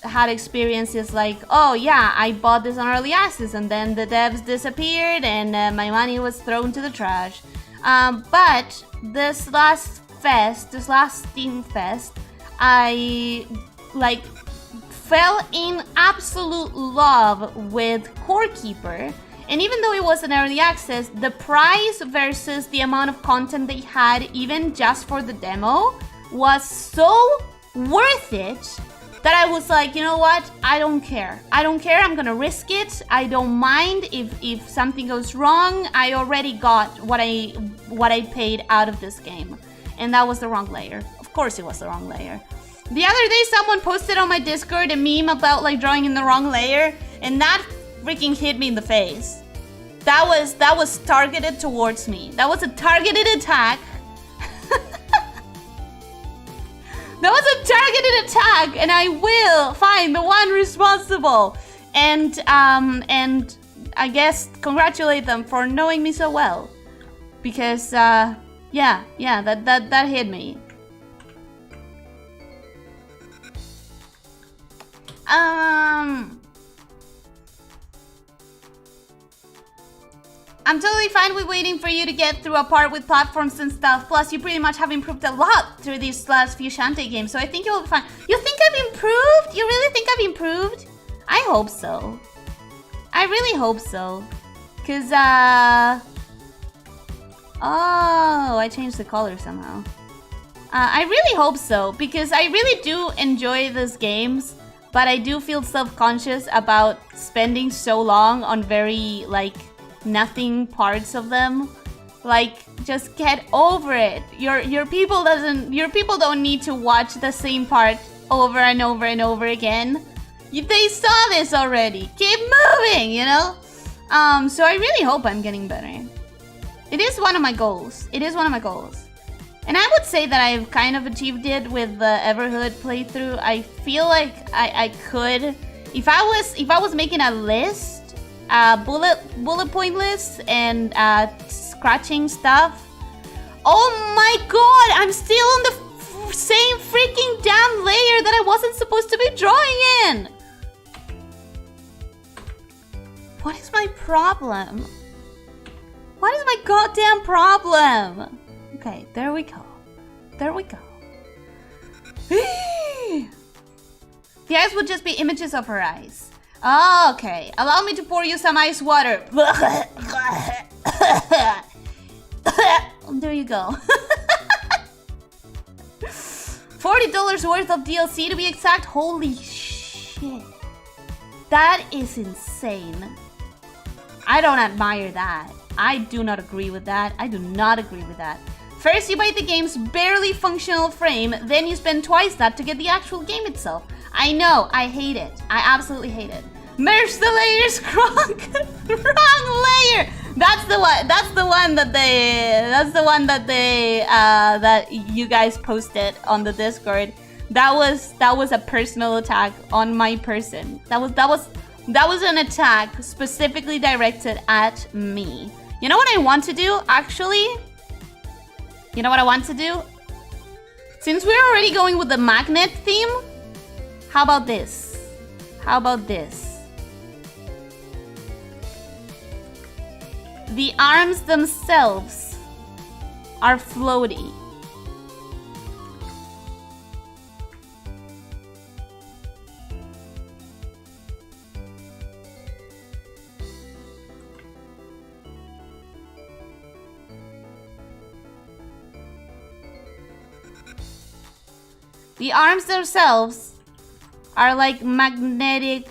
had experiences like, oh yeah, I bought this on early access and then the devs disappeared and my money was thrown to the trash. But this last Steam Fest, I like fell in absolute love with Core Keeper. And even though it was an early access, the price versus the amount of content they had, even just for the demo, was so worth it that I was like, you know what? I don't care. I don't care. I'm gonna risk it. I don't mind if something goes wrong. I already got what I paid out of this game. And that was the wrong layer. Of course it was the wrong layer. The other day someone posted on my Discord a meme about like drawing in the wrong layer, and that freaking hit me in the face. That was targeted towards me. That was a targeted attack. That was a targeted attack, and I will find the one responsible. And I guess congratulate them for knowing me so well. Because yeah, that hit me. I'm totally fine with waiting for you to get through a part with platforms and stuff. Plus, you pretty much have improved a lot through these last few Shantae games, so I think you'll be fine. You think I've improved? You really think I've improved? I hope so. I really hope so. Cause, oh, I changed the color somehow. I really hope so, because I really do enjoy these games, but I do feel self-conscious about spending so long on very, like, nothing parts of them. Like, just get over it. Your people don't need to watch the same part over and over and over again. They saw this already. Keep moving, you know? So I really hope I'm getting better. It is one of my goals. It is one of my goals. And I would say that I've kind of achieved it with the Everhood playthrough. I feel like I could, if I was making a list, bullet point list and scratching stuff. Oh my god, I'm still on the same freaking damn layer that I wasn't supposed to be drawing in. What is my problem? What is my goddamn problem? Okay, there we go. There we go. The eyes would just be images of her eyes. Oh, okay. Allow me to pour you some ice water. There you go. $40 worth of DLC to be exact. Holy shit. That is insane. I don't admire that. I do not agree with that. I do not agree with that. First you buy the game's barely functional frame, then you spend twice that to get the actual game itself. I know, I hate it. I absolutely hate it. Merge the layers, Kronk! Wrong layer! That's the one. That's the one that they. That's the one that they. That you guys posted on the Discord. That was a personal attack on my person. That was an attack specifically directed at me. You know what I want to do, actually? You know what I want to do? Since we're already going with the magnet theme, how about this? How about this? The arms themselves are floaty. The arms themselves are like magnetic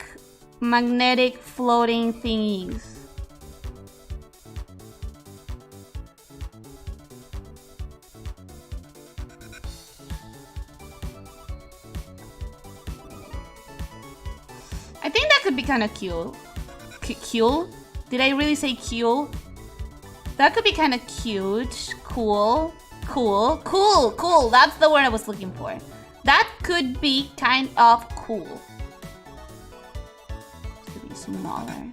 floating thingies. I think that could be kind of cute. Cute? Did I really say cute? That could be kind of cute. Cool. That's the word I was looking for. That could be kind of cool. To be smaller.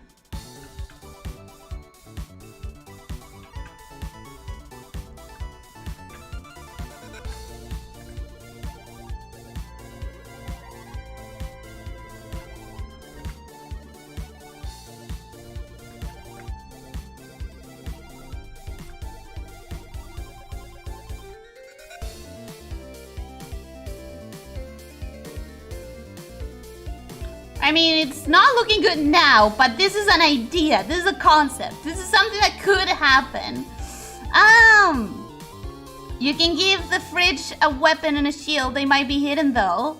I mean, it's not looking good now, but this is an idea. This is a concept. This is something that could happen. You can give the fridge a weapon and a shield. They might be hidden though.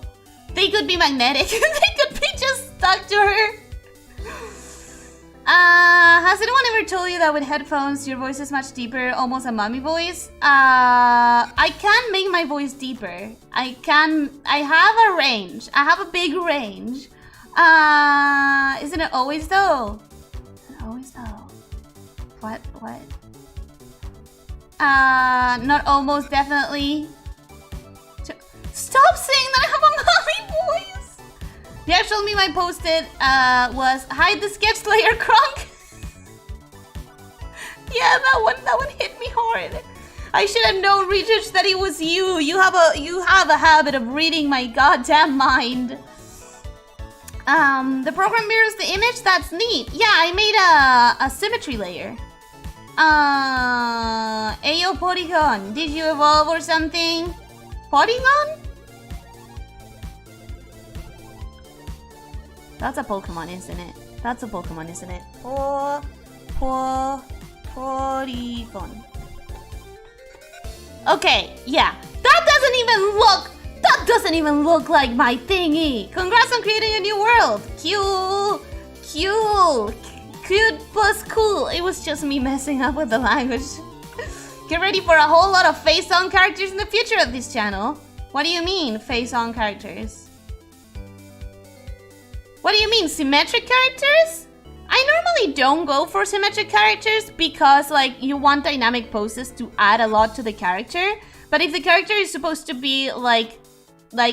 They could be magnetic. They could be just stuck to her. Has anyone ever told you that with headphones your voice is much deeper, almost a mommy voice? I can make my voice deeper. I have a range. I have a big range. Isn't it always though? Isn't it always though? What? Not almost, definitely. Stop saying that I have a mommy voice! The actual meme I posted, was hide the sketch layer, Kronk. Yeah, that one hit me hard. I should have known, Research, that it was you. You have a habit of reading my goddamn mind. The program mirrors the image? That's neat. Yeah, I made a symmetry layer. Ayo Polygon, did you evolve or something? Polygon? That's a Pokemon, isn't it? That's a Pokemon, isn't it? Polygon. Okay, yeah. That doesn't even look like my thingy. Congrats on creating a new world. Cute plus cool. It was just me messing up with the language. Get ready for a whole lot of face-on characters in the future of this channel. What do you mean, face-on characters? What do you mean, symmetric characters? I normally don't go for symmetric characters because, like, you want dynamic poses to add a lot to the character. But if the character is supposed to be like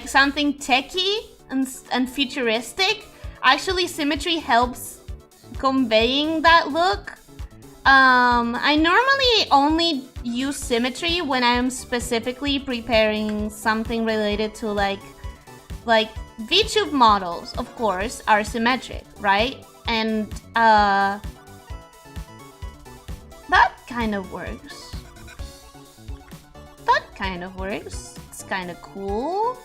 something techy and futuristic, actually symmetry helps conveying that look. I normally only use symmetry when I'm specifically preparing something related to like VTube models, of course, are symmetric, right? And that kind of works. That kind of works. It's kind of cool.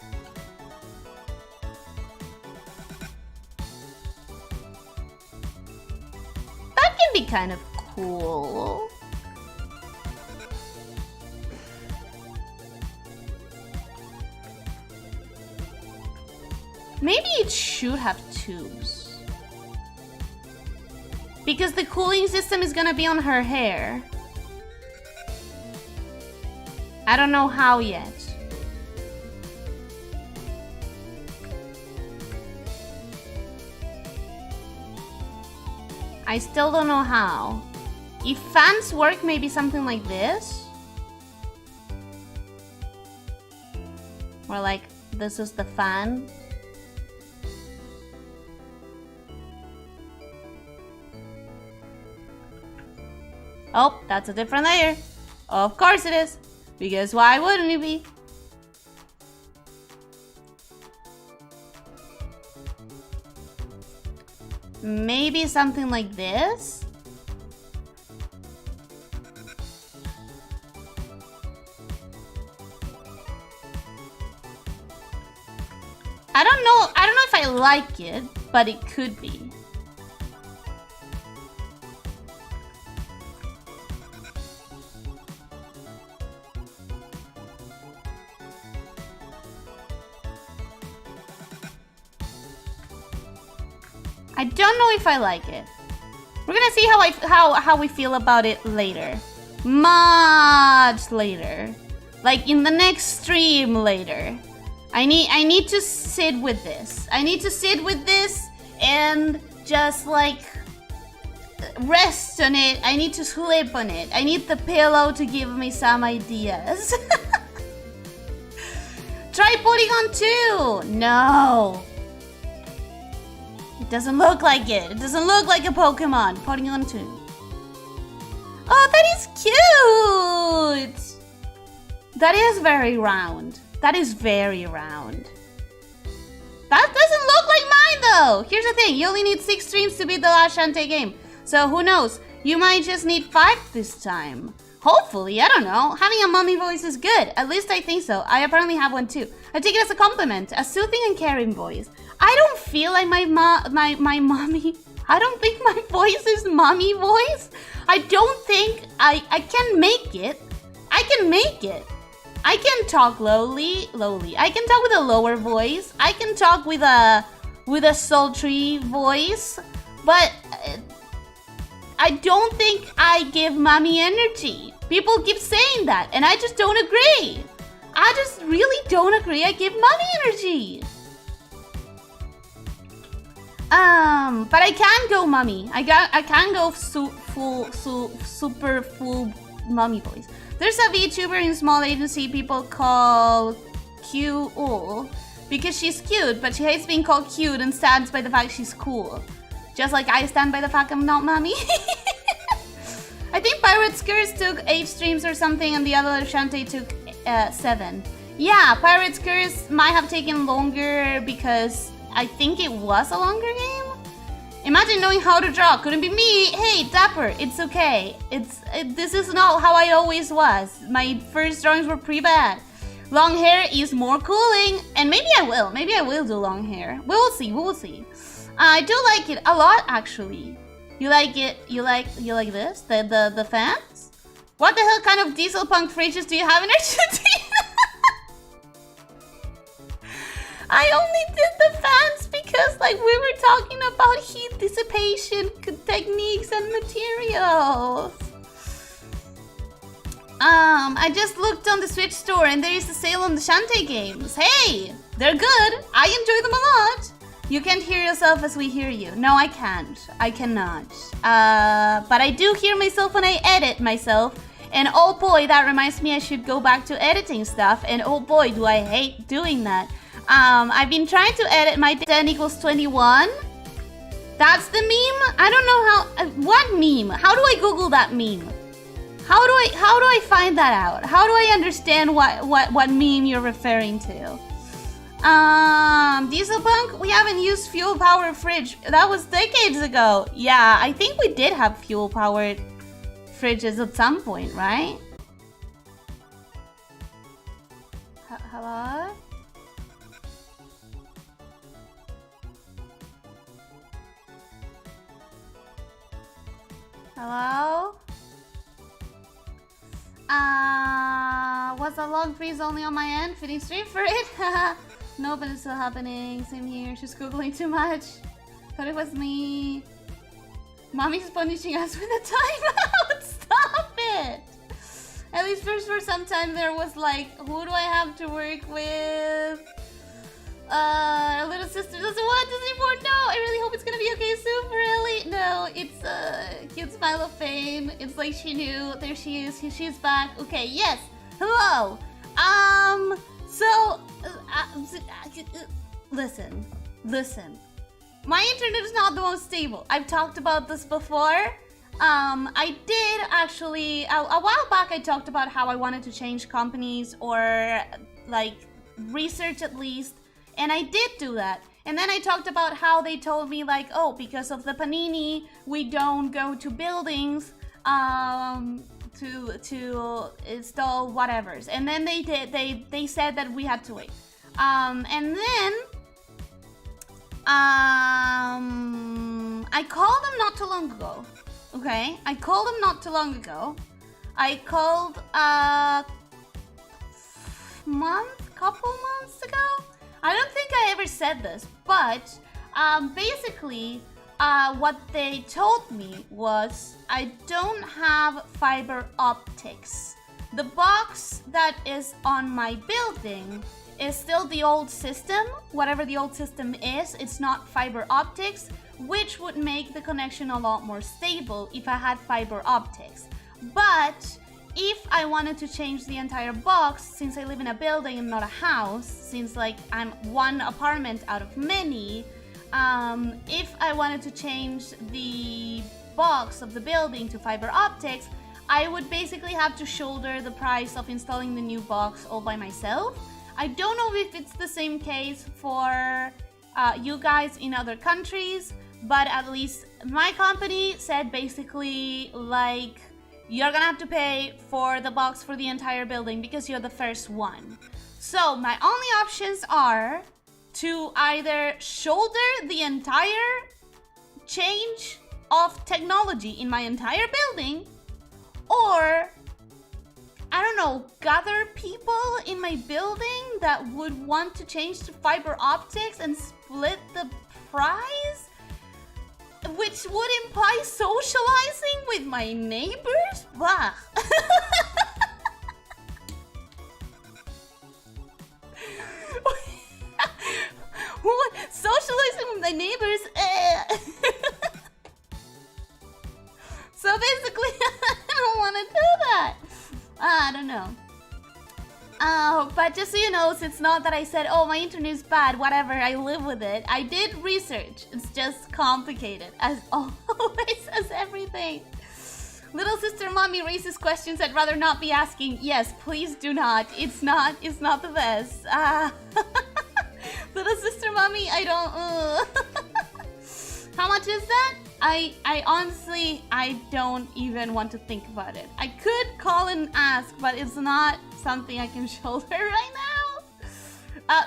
That can be kind of cool. Maybe it should have tubes. Because the cooling system is gonna be on her hair. I don't know how yet. I still don't know how. If fans work, maybe something like this. Or like, this is the fan. Oh, that's a different layer. Of course it is. Because why wouldn't it be? Maybe something like this? I don't know if I like it, but it could be. I don't know if I like it. We're gonna see how we feel about it later. Much later. Like in the next stream later. I need to sit with this. I need to sit with this and just like rest on it. I need to sleep on it. I need the pillow to give me some ideas. Try putting on two. No. It doesn't look like it. It doesn't look like a Pokemon. Putting on two. Oh, that is cute. That is very round. That is very round. That doesn't look like mine though. Here's the thing. You only need 6 streams to beat the last Shantae game. So who knows? You might just need 5 this time. Hopefully, I don't know. Having a mommy voice is good. At least I think so. I apparently have one too. I take it as a compliment. A soothing and caring voice. I don't feel like my mommy. I don't think my voice is mommy voice. I don't think I can make it. I can make it. I can talk lowly. I can talk with a lower voice. I can talk with a sultry voice, but I don't think I give mommy energy. People keep saying that, and I just don't agree. I just really don't agree. I give mommy energy. But I can go mommy. I can go super full mommy voice. There's a VTuber in small agency people call Q-ul because she's cute, but she hates being called cute and stands by the fact she's cool. Just like I stand by the fact I'm not mommy. I think Pirate Skirts took 8 streams or something and the other Shantae took 7. Yeah, Pirate Skirts might have taken longer because I think it was a longer game. Imagine knowing how to draw. Couldn't be me. Hey, Dapper, it's okay. This is not how I always was. My first drawings were pretty bad. Long hair is more cooling, and maybe I will. Maybe I will do long hair. We will see. We will see. I do like it a lot, actually. You like it? You like this? The fans? What the hell kind of diesel punk fridges do you have in Argentina? I only did the fans because like we were talking about heat dissipation techniques and materials. I just looked on the Switch store and there is a sale on the Shantae games. Hey, they're good. I enjoy them a lot. You can't hear yourself as we hear you. No, I can't. I cannot. But I do hear myself when I edit myself. And oh boy, that reminds me I should go back to editing stuff. And oh boy, do I hate doing that. I've been trying to edit my 10 equals 21. That's the meme? I don't know how, what meme? How do I Google that meme? How do I find that out? How do I understand what meme you're referring to? Diesel Punk, we haven't used fuel powered fridge. That was decades ago. Yeah, I think we did have fuel powered fridges at some point, right? Hello? Hello? Was a long freeze only on my end? Fitting stream for it? No, but it's still happening. Same here. She's googling too much. Thought it was me. Mommy's punishing us with a timeout. Stop it! At least first for some time there was like, who do I have to work with? Little sister doesn't want this anymore. No, I really hope it's gonna be okay soon for Ellie. No, it's cute smile of fame. It's like she knew. There she is. She's back. Okay, yes. Hello. Listen. My internet is not the most stable. I've talked about this before. I did actually a while back. I talked about how I wanted to change companies or like research at least. And I did do that. And then I talked about how they told me like, oh, because of the panini, we don't go to buildings to install whatevers. And then they did. They said that we had to wait. And then I called them not too long ago. Okay, I called them not too long ago. I called couple months ago. I don't think I ever said this, but basically what they told me was I don't have fiber optics. The box that is on my building is still the old system. Whatever the old system is, it's not fiber optics, which would make the connection a lot more stable if I had fiber optics. But if I wanted to change the entire box, since I live in a building and not a house, since like I'm one apartment out of many, if I wanted to change the box of the building to fiber optics, I would basically have to shoulder the price of installing the new box all by myself. I don't know if it's the same case for you guys in other countries, but at least my company said basically like, you're gonna have to pay for the box for the entire building because you're the first one. So my only options are to either shoulder the entire change of technology in my entire building, or I don't know, gather people in my building that would want to change to fiber optics and split the price? Which would imply socializing with my neighbors? Blah. What? Socializing with my neighbors? So basically, I don't want to do that. I don't know. But just so you know, it's not that I said, oh, my internet is bad, whatever, I live with it. I did research. It's just complicated, as always, as everything. Little sister mommy raises questions I'd rather not be asking. Yes, please do not. It's not the best. Little sister mommy, I don't... How much is that? I honestly, I don't even want to think about it. I could call and ask, but it's not something I can shoulder right now.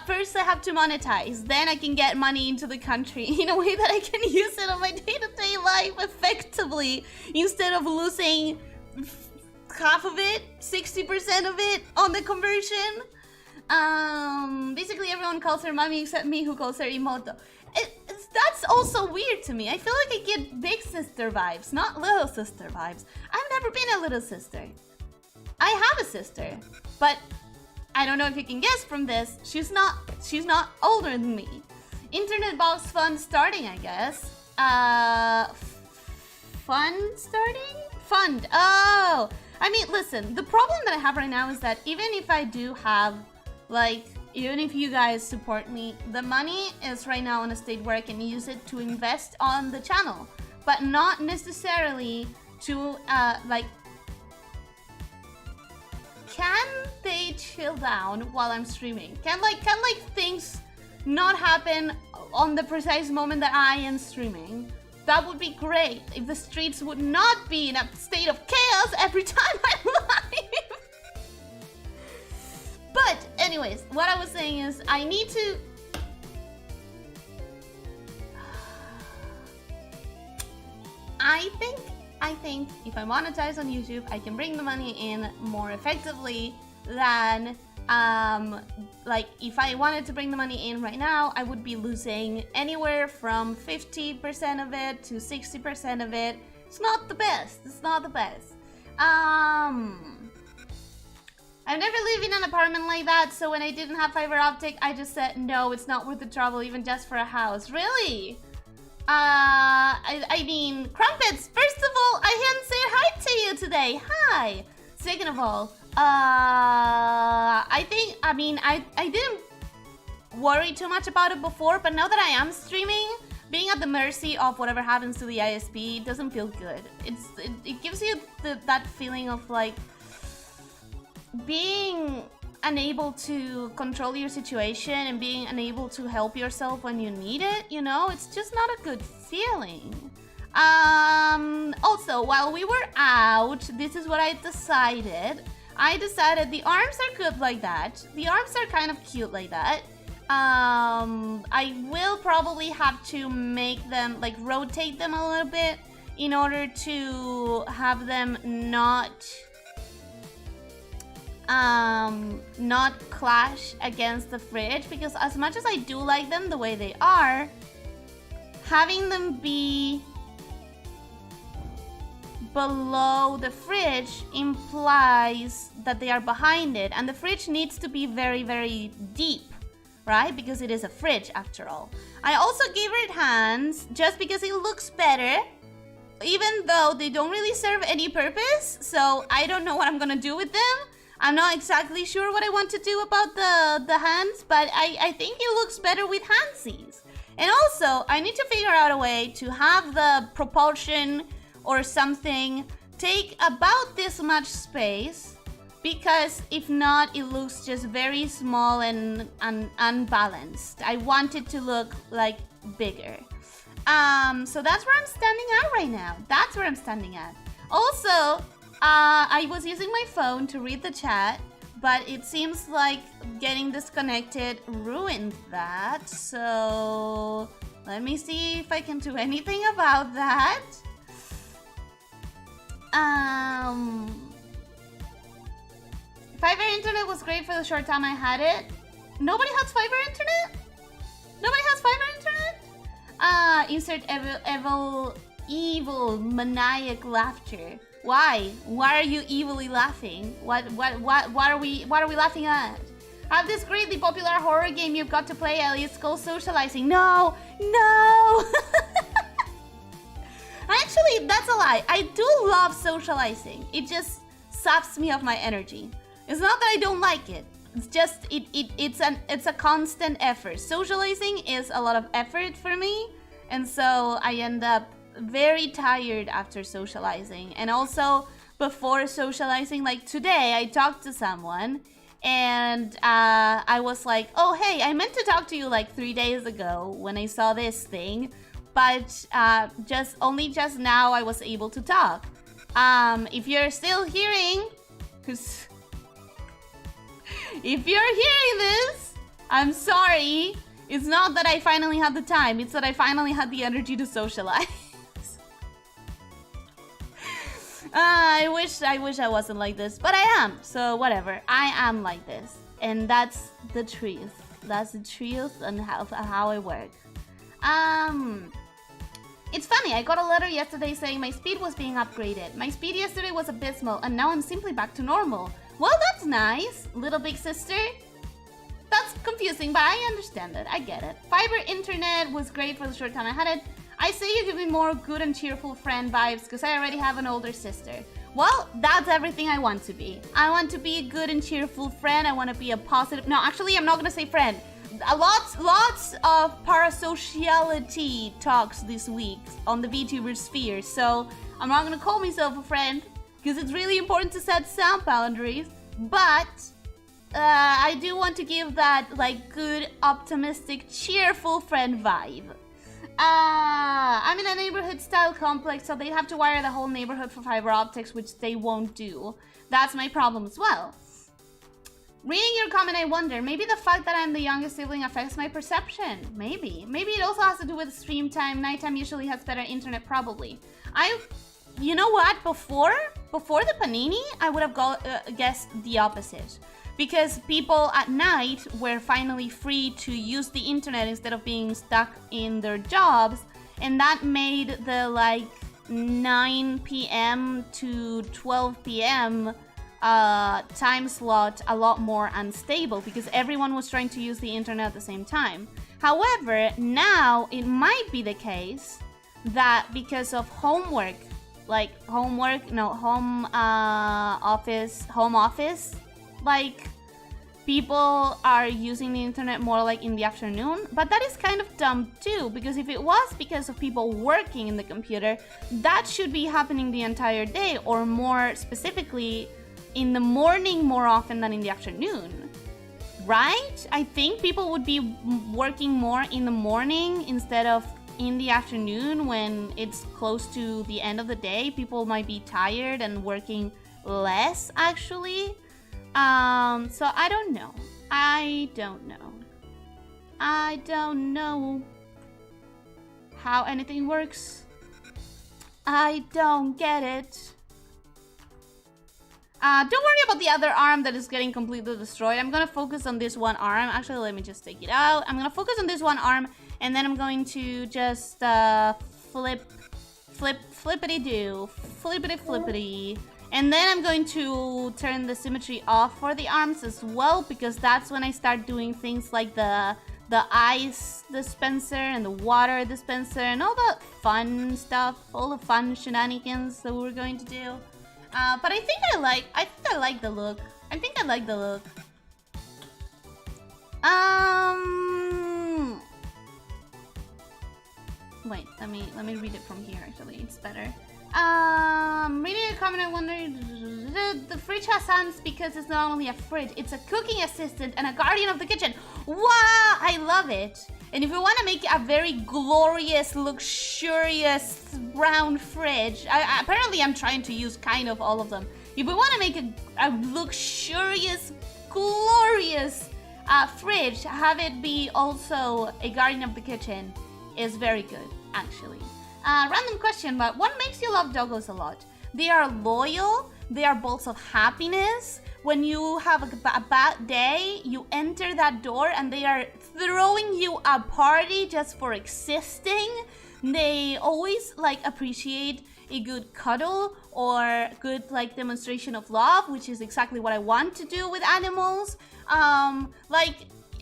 First, I have to monetize. Then I can get money into the country in a way that I can use it on my day-to-day life effectively, instead of losing half of it, 60% of it on the conversion. Basically, everyone calls her mommy except me, who calls her Imoto. That's also weird to me. I feel like I get big sister vibes, not little sister vibes. I've never been a little sister. I have a sister, but I don't know if you can guess from this, she's not older than me. Internet box fund starting, I guess. Fund starting? Fund. Oh! I mean, listen, the problem that I have right now is that even if I do have, like, even if you guys support me, the money is right now in a state where I can use it to invest on the channel, but not necessarily to, like, can they chill down while I'm streaming? Can things not happen on the precise moment that I am streaming? That would be great if the streets would not be in a state of chaos every time I'm live. But anyways, what I was saying is I need to... I think if I monetize on YouTube, I can bring the money in more effectively than, like, if I wanted to bring the money in right now, I would be losing anywhere from 50% of it to 60% of it. It's not the best. It's not the best. I've never lived in an apartment like that, so when I didn't have fiber optic, I just said, no, it's not worth the trouble, even just for a house. Really? I mean, Crumpets, first of all, I hadn't said hi to you today. Hi. Second of all, I didn't worry too much about it before, but now that I am streaming, being at the mercy of whatever happens to the ISP doesn't feel good. It gives you that feeling of like being unable to control your situation and being unable to help yourself when you need it, you know? It's just not a good feeling. Also, while we were out, this is what I decided. I decided the arms are good like that. The arms are kind of cute like that. I will probably have to make them, like, rotate them a little bit in order to have them not clash against the fridge, because as much as I do like them the way they are, having them be below the fridge implies that they are behind it, and the fridge needs to be very, very deep, right? Because it is a fridge after all. I also gave it hands just because it looks better, even though they don't really serve any purpose, so I don't know what I'm gonna do with them. I'm not exactly sure what I want to do about the hands, but I think it looks better with handsies. And also, I need to figure out a way to have the propulsion or something take about this much space, because if not, it looks just very small and unbalanced. I want it to look like bigger. So that's where I'm standing at right now. That's where I'm standing at. Also, I was using my phone to read the chat, but it seems like getting disconnected ruined that. So let me see if I can do anything about that. Fiber internet was great for the short time I had it. Nobody has fiber internet? Nobody has fiber internet? Insert evil maniac laughter. Why? Why are you evilly laughing? What are we laughing at? Have this greatly popular horror game you've got to play, Ellie. It's called Socializing. No! Actually, that's a lie. I do love socializing. It just saps me of my energy. It's not that I don't like it. It's just it's a constant effort. Socializing is a lot of effort for me, and so I end up very tired after socializing. And also before socializing, like today, I talked to someone and I was like, oh hey, I meant to talk to you like 3 days ago when I saw this thing, but only just now I was able to talk. If you're still hearing, because if you're hearing this, I'm sorry. It's not that I finally had the time, it's that I finally had the energy to socialize. I wish I wasn't like this, but I am, so whatever. I am like this, and that's the truth. That's the truth and how I work. It's funny, I got a letter yesterday saying my speed was being upgraded. My speed yesterday was abysmal, and now I'm simply back to normal. Well, that's nice, little big sister. That's confusing, but I understand it. I get it. Fiber internet was great for the short time I had it. I say you give me more good and cheerful friend vibes because I already have an older sister. Well, that's everything I want to be. I want to be a good and cheerful friend. I want to be a positive... No, actually, I'm not going to say friend. Lots of parasociality talks this week on the VTuber sphere. So I'm not going to call myself a friend because it's really important to set some boundaries. But I do want to give that like good, optimistic, cheerful friend vibe. I'm in a neighborhood style complex, so they have to wire the whole neighborhood for fiber optics, which they won't do. That's my problem as well. Reading your comment, I wonder, maybe the fact that I'm the youngest sibling affects my perception. Maybe it also has to do with stream time. Nighttime usually has better internet, probably. You know what? Before the panini, I would have guessed the opposite. Because people at night were finally free to use the internet instead of being stuck in their jobs, and that made the like 9 p.m. to 12 p.m. time slot a lot more unstable because everyone was trying to use the internet at the same time. However, now it might be the case that because of home office, like people are using the internet more like in the afternoon, but that is kind of dumb too, because if it was because of people working in the computer, that should be happening the entire day, or more specifically in the morning more often than in the afternoon, right? I think people would be working more in the morning instead of in the afternoon when it's close to the end of the day. People might be tired and working less actually. So I don't know how anything works. I don't get it. Don't worry about the other arm that is getting completely destroyed. I'm gonna focus on this one arm. Actually, let me just take it out. I'm gonna focus on this one arm, and then I'm going to just flippity-do, flippity. And then I'm going to turn the symmetry off for the arms as well, because that's when I start doing things like the ice dispenser and the water dispenser and all the fun stuff, all the fun shenanigans that we're going to do. But I think I like the look. Wait, let me read it from here. Actually, it's better. Reading a comment, I wonder, the fridge has hands because it's not only a fridge, it's a cooking assistant and a guardian of the kitchen. Wow, I love it. And if we want to make a very glorious, luxurious brown fridge, apparently I'm trying to use kind of all of them. If we want to make a luxurious, glorious fridge, have it be also a guardian of the kitchen is very good, actually. Random question, but what makes you love doggos a lot? They are loyal, they are bolts of happiness. When you have a bad day, you enter that door and they are throwing you a party just for existing. They always appreciate a good cuddle or good demonstration of love, which is exactly what I want to do with animals.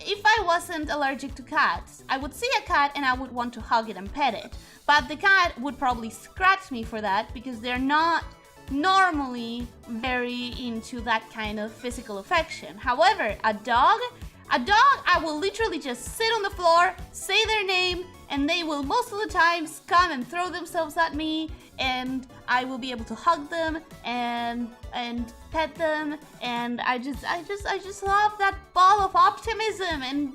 If I wasn't allergic to cats, I would see a cat and I would want to hug it and pet it. But the cat would probably scratch me for that because they're not normally very into that kind of physical affection. However, a dog, I will literally just sit on the floor, say their name, and they will most of the times come and throw themselves at me, and I will be able to hug them and pet them, and I just love that ball of optimism and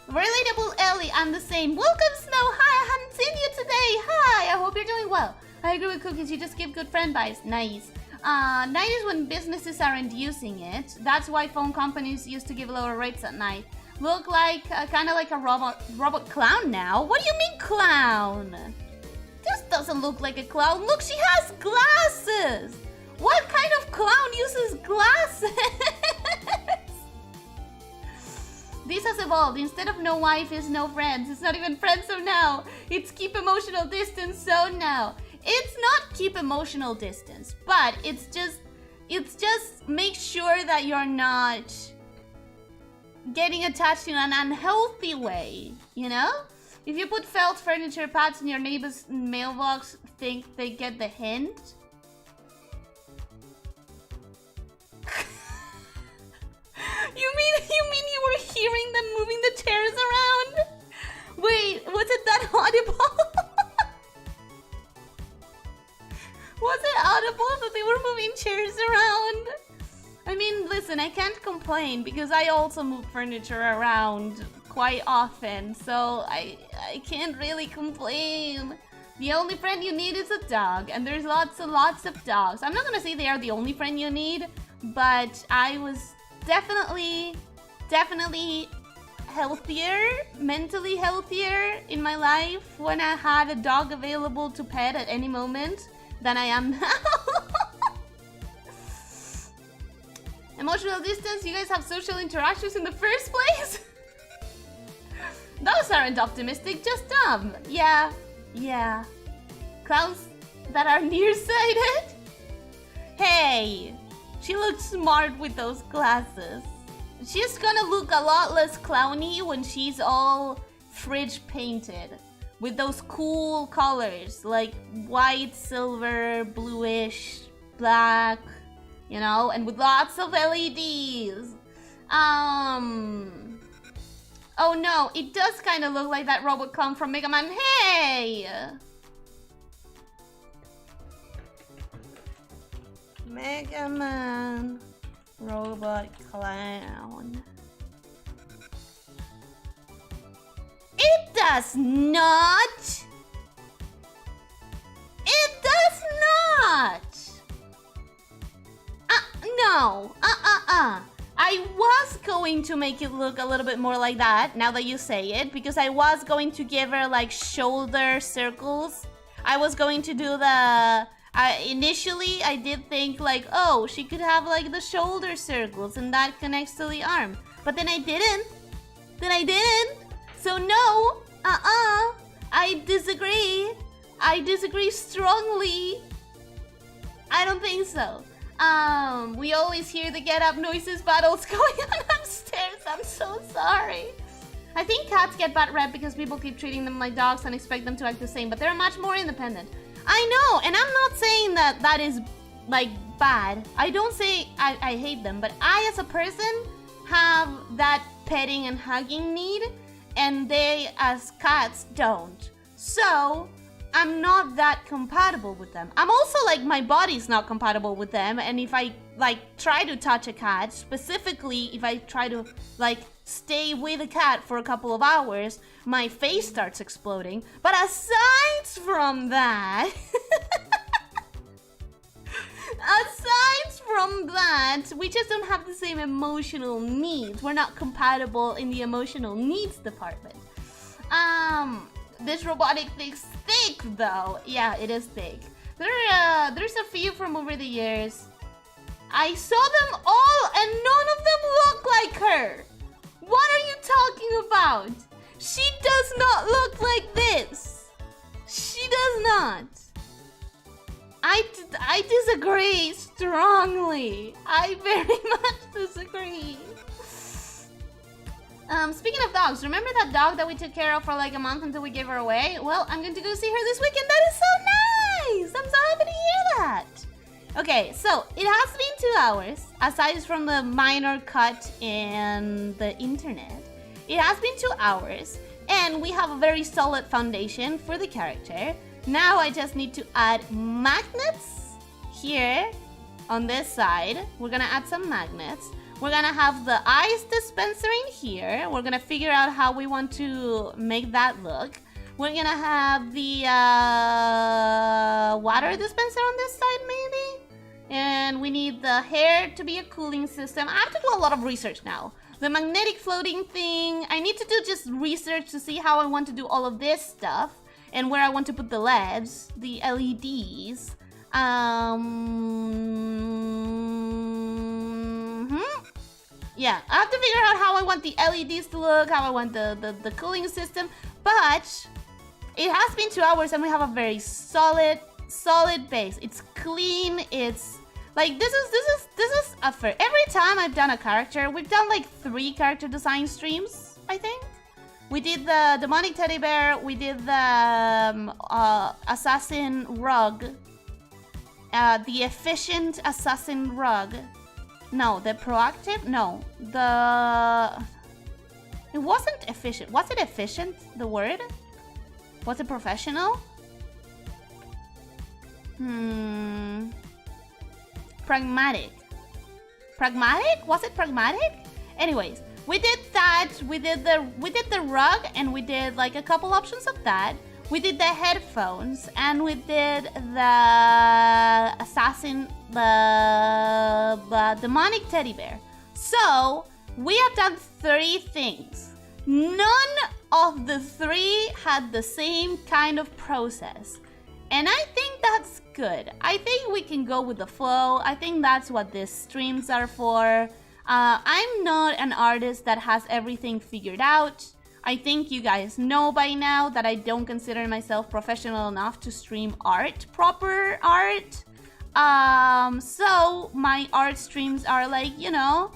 Relatable Ellie, I'm the same. Welcome, Snow. Hi, I hadn't seen you today. Hi, I hope you're doing well. I agree with Cookies, you just give good friend vibes. Nice. Night is when businesses aren't using it. That's why phone companies used to give lower rates at night. Look like, kind of like a robot clown now. What do you mean clown? This doesn't look like a clown. Look, she has glasses. What kind of clown uses glasses? This has evolved. Instead of no wife is no friends. It's not even friends so now. It's keep emotional distance so now. It's not keep emotional distance, but it's just make sure that you're not getting attached in an unhealthy way, you know? If you put felt furniture pads in your neighbor's mailbox, think they get the hint? You mean you were hearing them moving the chairs around? Wait, was it that audible? Was it audible that they were moving chairs around? I mean, listen, I can't complain because I also move furniture around quite often, so I can't really complain. The only friend you need is a dog, and there's lots and lots of dogs. I'm not gonna say they are the only friend you need, but I was definitely healthier, mentally healthier in my life when I had a dog available to pet at any moment than I am now. Emotional distance, you guys have social interactions in the first place? Those aren't optimistic, just dumb. Yeah. Clowns that are nearsighted? Hey, she looks smart with those glasses. She's gonna look a lot less clowny when she's all fridge painted. With those cool colors, like white, silver, bluish, black, you know, and with lots of LEDs. Oh no, it does kind of look like that robot clown from Mega Man. Hey! Mega Man robot clown. It does not! It does not! No. I was going to make it look a little bit more like that, now that you say it, because I was going to give her, like, shoulder circles. I was going to do the... initially, I did think, like, oh, she could have, like, the shoulder circles, and that connects to the arm. But then I didn't. So no, I disagree. I disagree strongly. I don't think so. We always hear the get up noises battles going on upstairs. I'm so sorry. I think cats get bad rep because people keep treating them like dogs and expect them to act the same, but they're much more independent. I know, and I'm not saying that that is, like, bad. I don't say I hate them, but I, as a person, have that petting and hugging need, and they, as cats, don't. So, I'm not that compatible with them. I'm also, like, my body's not compatible with them, and if I, like, try to touch a cat, specifically if I try to, like, stay with a cat for a couple of hours, my face starts exploding. But aside from that, we just don't have the same emotional needs. We're not compatible in the emotional needs department. This robotic thing's thick, though. Yeah, it is thick. There's a few from over the years. I saw them all, and none of them look like her. What are you talking about? She does not look like this. She does not. I disagree strongly. I very much disagree. Speaking of dogs, remember that dog that we took care of for like a month until we gave her away? Well, I'm going to go see her this weekend. That is so nice. I'm so happy to hear that. Okay, so it has been 2 hours, aside from the minor cut in the internet. It has been 2 hours, and we have a very solid foundation for the character. Now I just need to add magnets here on this side. We're gonna add some magnets. We're gonna have the ice dispenser in here. We're gonna figure out how we want to make that look. We're gonna have the water dispenser on this side, maybe? And we need the hair to be a cooling system. I have to do a lot of research now. The magnetic floating thing, I need to do just research to see how I want to do all of this stuff. And where I want to put the LEDs, the LEDs. Yeah, I have to figure out how I want the LEDs to look, how I want the cooling system. But it has been 2 hours and we have a very solid base. It's clean. It's like this is a fair. Every time I've done a character, we've done like 3 character design streams, I think. We did the demonic teddy bear. We did the assassin rug. The efficient assassin rug. No, the proactive. No, it wasn't efficient. Was it efficient? The word? Was it professional? Pragmatic. Pragmatic? Was it pragmatic? Anyways, we did that. We did the rug, and we did like a couple options of that. We did the headphones, and we did the assassin, the demonic teddy bear. So we have done 3 things. None of the 3 had the same kind of process. And I think that's good. I think we can go with the flow. I think that's what these streams are for. I'm not an artist that has everything figured out. I think you guys know by now that I don't consider myself professional enough to stream art, proper art. So my art streams are like, you know,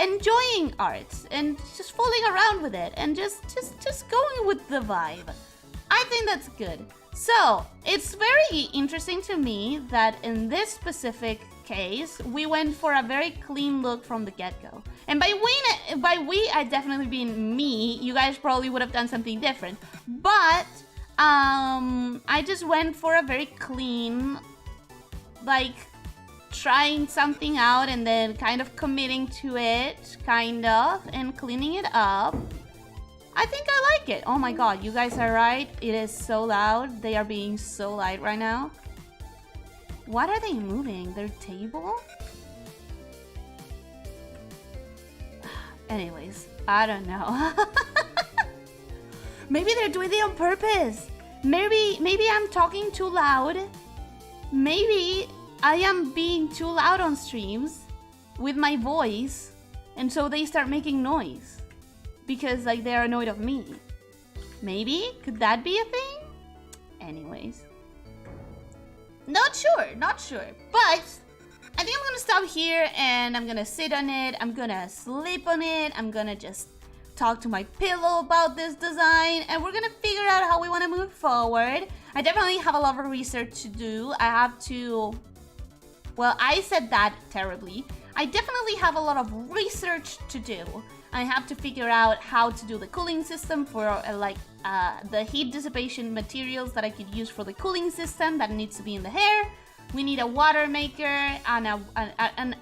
enjoying art and just fooling around with it and just going with the vibe. I think that's good. So it's very interesting to me that in this specific case, we went for a very clean look from the get-go. And by we, I definitely mean me. You guys probably would have done something different. But I just went for a very clean, like, trying something out and then kind of committing to it, kind of, and cleaning it up. I think I like it. Oh my god, you guys are right. It is so loud. They are being so loud right now. What are they moving? Their table? Anyways, I don't know. Maybe they're doing it on purpose. Maybe I'm talking too loud. Maybe I am being too loud on streams with my voice, and so they start making noise because like they're annoyed of me. Maybe? Could that be a thing? Anyways. Not sure. But I think I'm gonna stop here and I'm gonna sit on it. I'm gonna sleep on it. I'm gonna just talk to my pillow about this design and we're gonna figure out how we wanna move forward. I definitely have a lot of research to do. I have to... Well, I said that terribly. I definitely have a lot of research to do. I have to figure out how to do the cooling system for the heat dissipation materials that I could use for the cooling system that needs to be in the hair. We need a water maker and a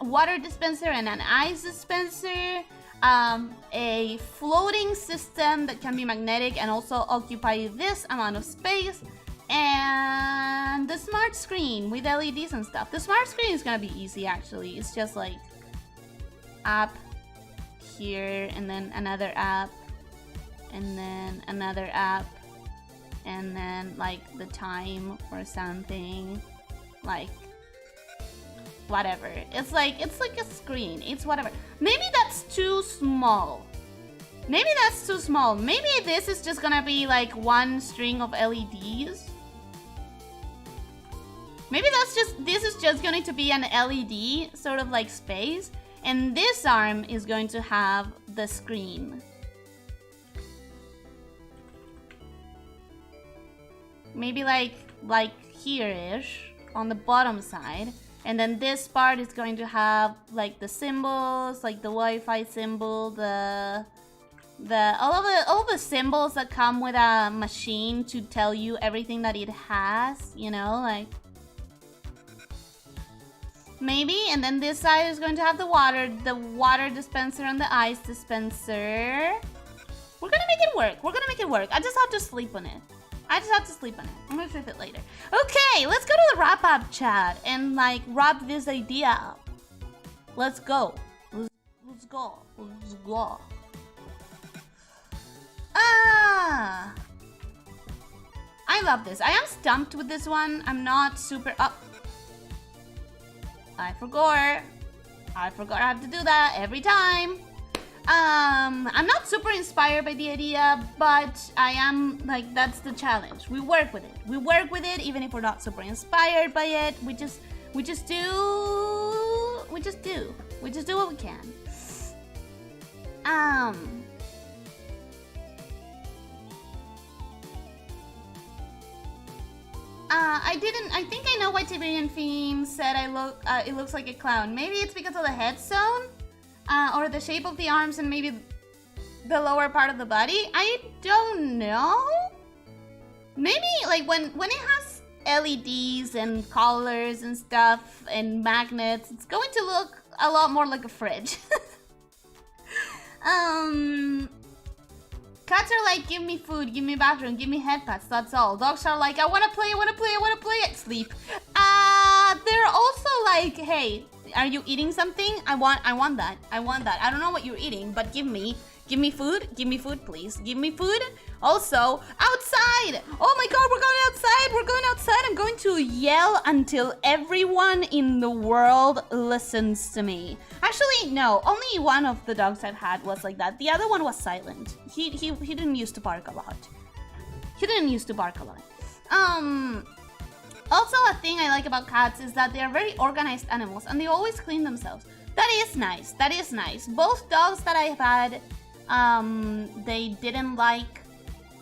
water dispenser and an ice dispenser. A floating system that can be magnetic and also occupy this amount of space. And the smart screen with LEDs and stuff. The smart screen is gonna be easy actually. It's just like up here and then another app and then another app and then like the time or something, like whatever. It's like a screen. It's whatever. Maybe that's too small. Maybe this is just gonna be like one string of LEDs. Maybe this is just going to be an LED sort of like space, and this arm is going to have the screen. Maybe like here-ish on the bottom side, and then this part is going to have like the symbols, like the Wi-Fi symbol, all the symbols that come with a machine to tell you everything that it has, you know, like. Maybe, and then this side is going to have the water dispenser and the ice dispenser. We're gonna make it work. I just have to sleep on it. I'm gonna flip it later. Okay, let's go to the wrap up chat and like wrap this idea up. Let's go. Let's go. Ah, I love this. I am stumped with this one. I'm not super up. I forgot I have to do that every time. I'm not super inspired by the idea, but I am, like, that's the challenge. We work with it even if we're not super inspired by it. We just do what we can. I think I know why Tiberian Fiend said it looks like a clown. Maybe it's because of the head sewn, or the shape of the arms and maybe the lower part of the body. I don't know. Maybe like when it has LEDs and colors and stuff and magnets, it's going to look a lot more like a fridge. Cats are like, give me food, give me bathroom, give me head pats, that's all. Dogs are like, I wanna play, sleep. They're also like, hey, are you eating something? I want that. I don't know what you're eating, but give me food, please. Give me food. Also, outside! Oh my god, we're going outside! I'm going to yell until everyone in the world listens to me. Actually, no, only one of the dogs I've had was like that. The other one was silent. He didn't used to bark a lot. Also, a thing I like about cats is that they are very organized animals and they always clean themselves. That is nice. That is nice. Both dogs that I've had, they didn't like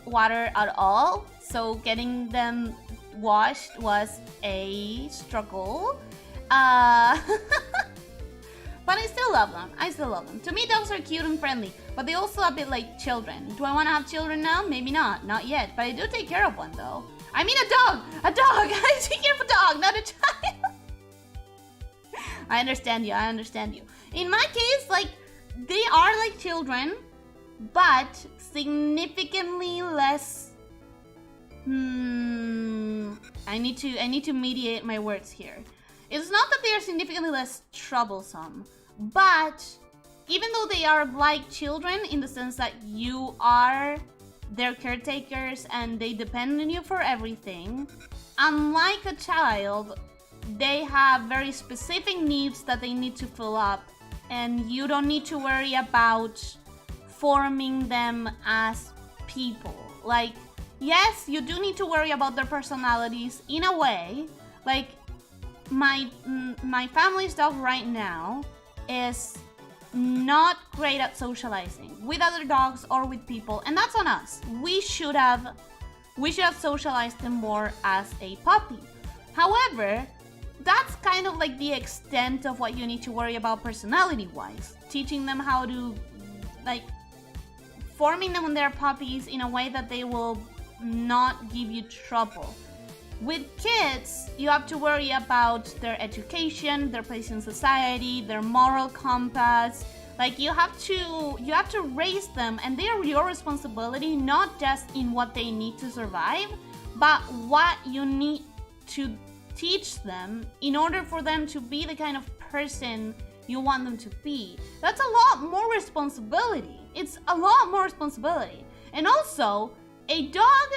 water at all. So getting them washed was a struggle. But I still love them. I still love them. To me, dogs are cute and friendly, but they also a bit like children. Do I want to have children now? Maybe not. Not yet. But I do take care of one, though. I mean a dog! A dog! I take care of a dog, not a child! I understand you. I understand you. In my case, like, they are like children, but significantly less... I need to mediate my words here. It's not that they are significantly less troublesome, but even though they are like children in the sense that you are their caretakers and they depend on you for everything, unlike a child, they have very specific needs that they need to fill up, and you don't need to worry about forming them as people. Like, yes, you do need to worry about their personalities in a way. Like, my family's dog right now is not great at socializing with other dogs or with people, and that's on us. We should have socialized him more as a puppy. However, that's kind of like the extent of what you need to worry about personality-wise. Teaching them how to, like, forming them when they're puppies in a way that they will not give you trouble. With kids, you have to worry about their education, their place in society, their moral compass. Like, you have to raise them, and they are your responsibility, not just in what they need to survive, but what you need to teach them in order for them to be the kind of person you want them to be. That's a lot more responsibility. It's a lot more responsibility. And also, a dog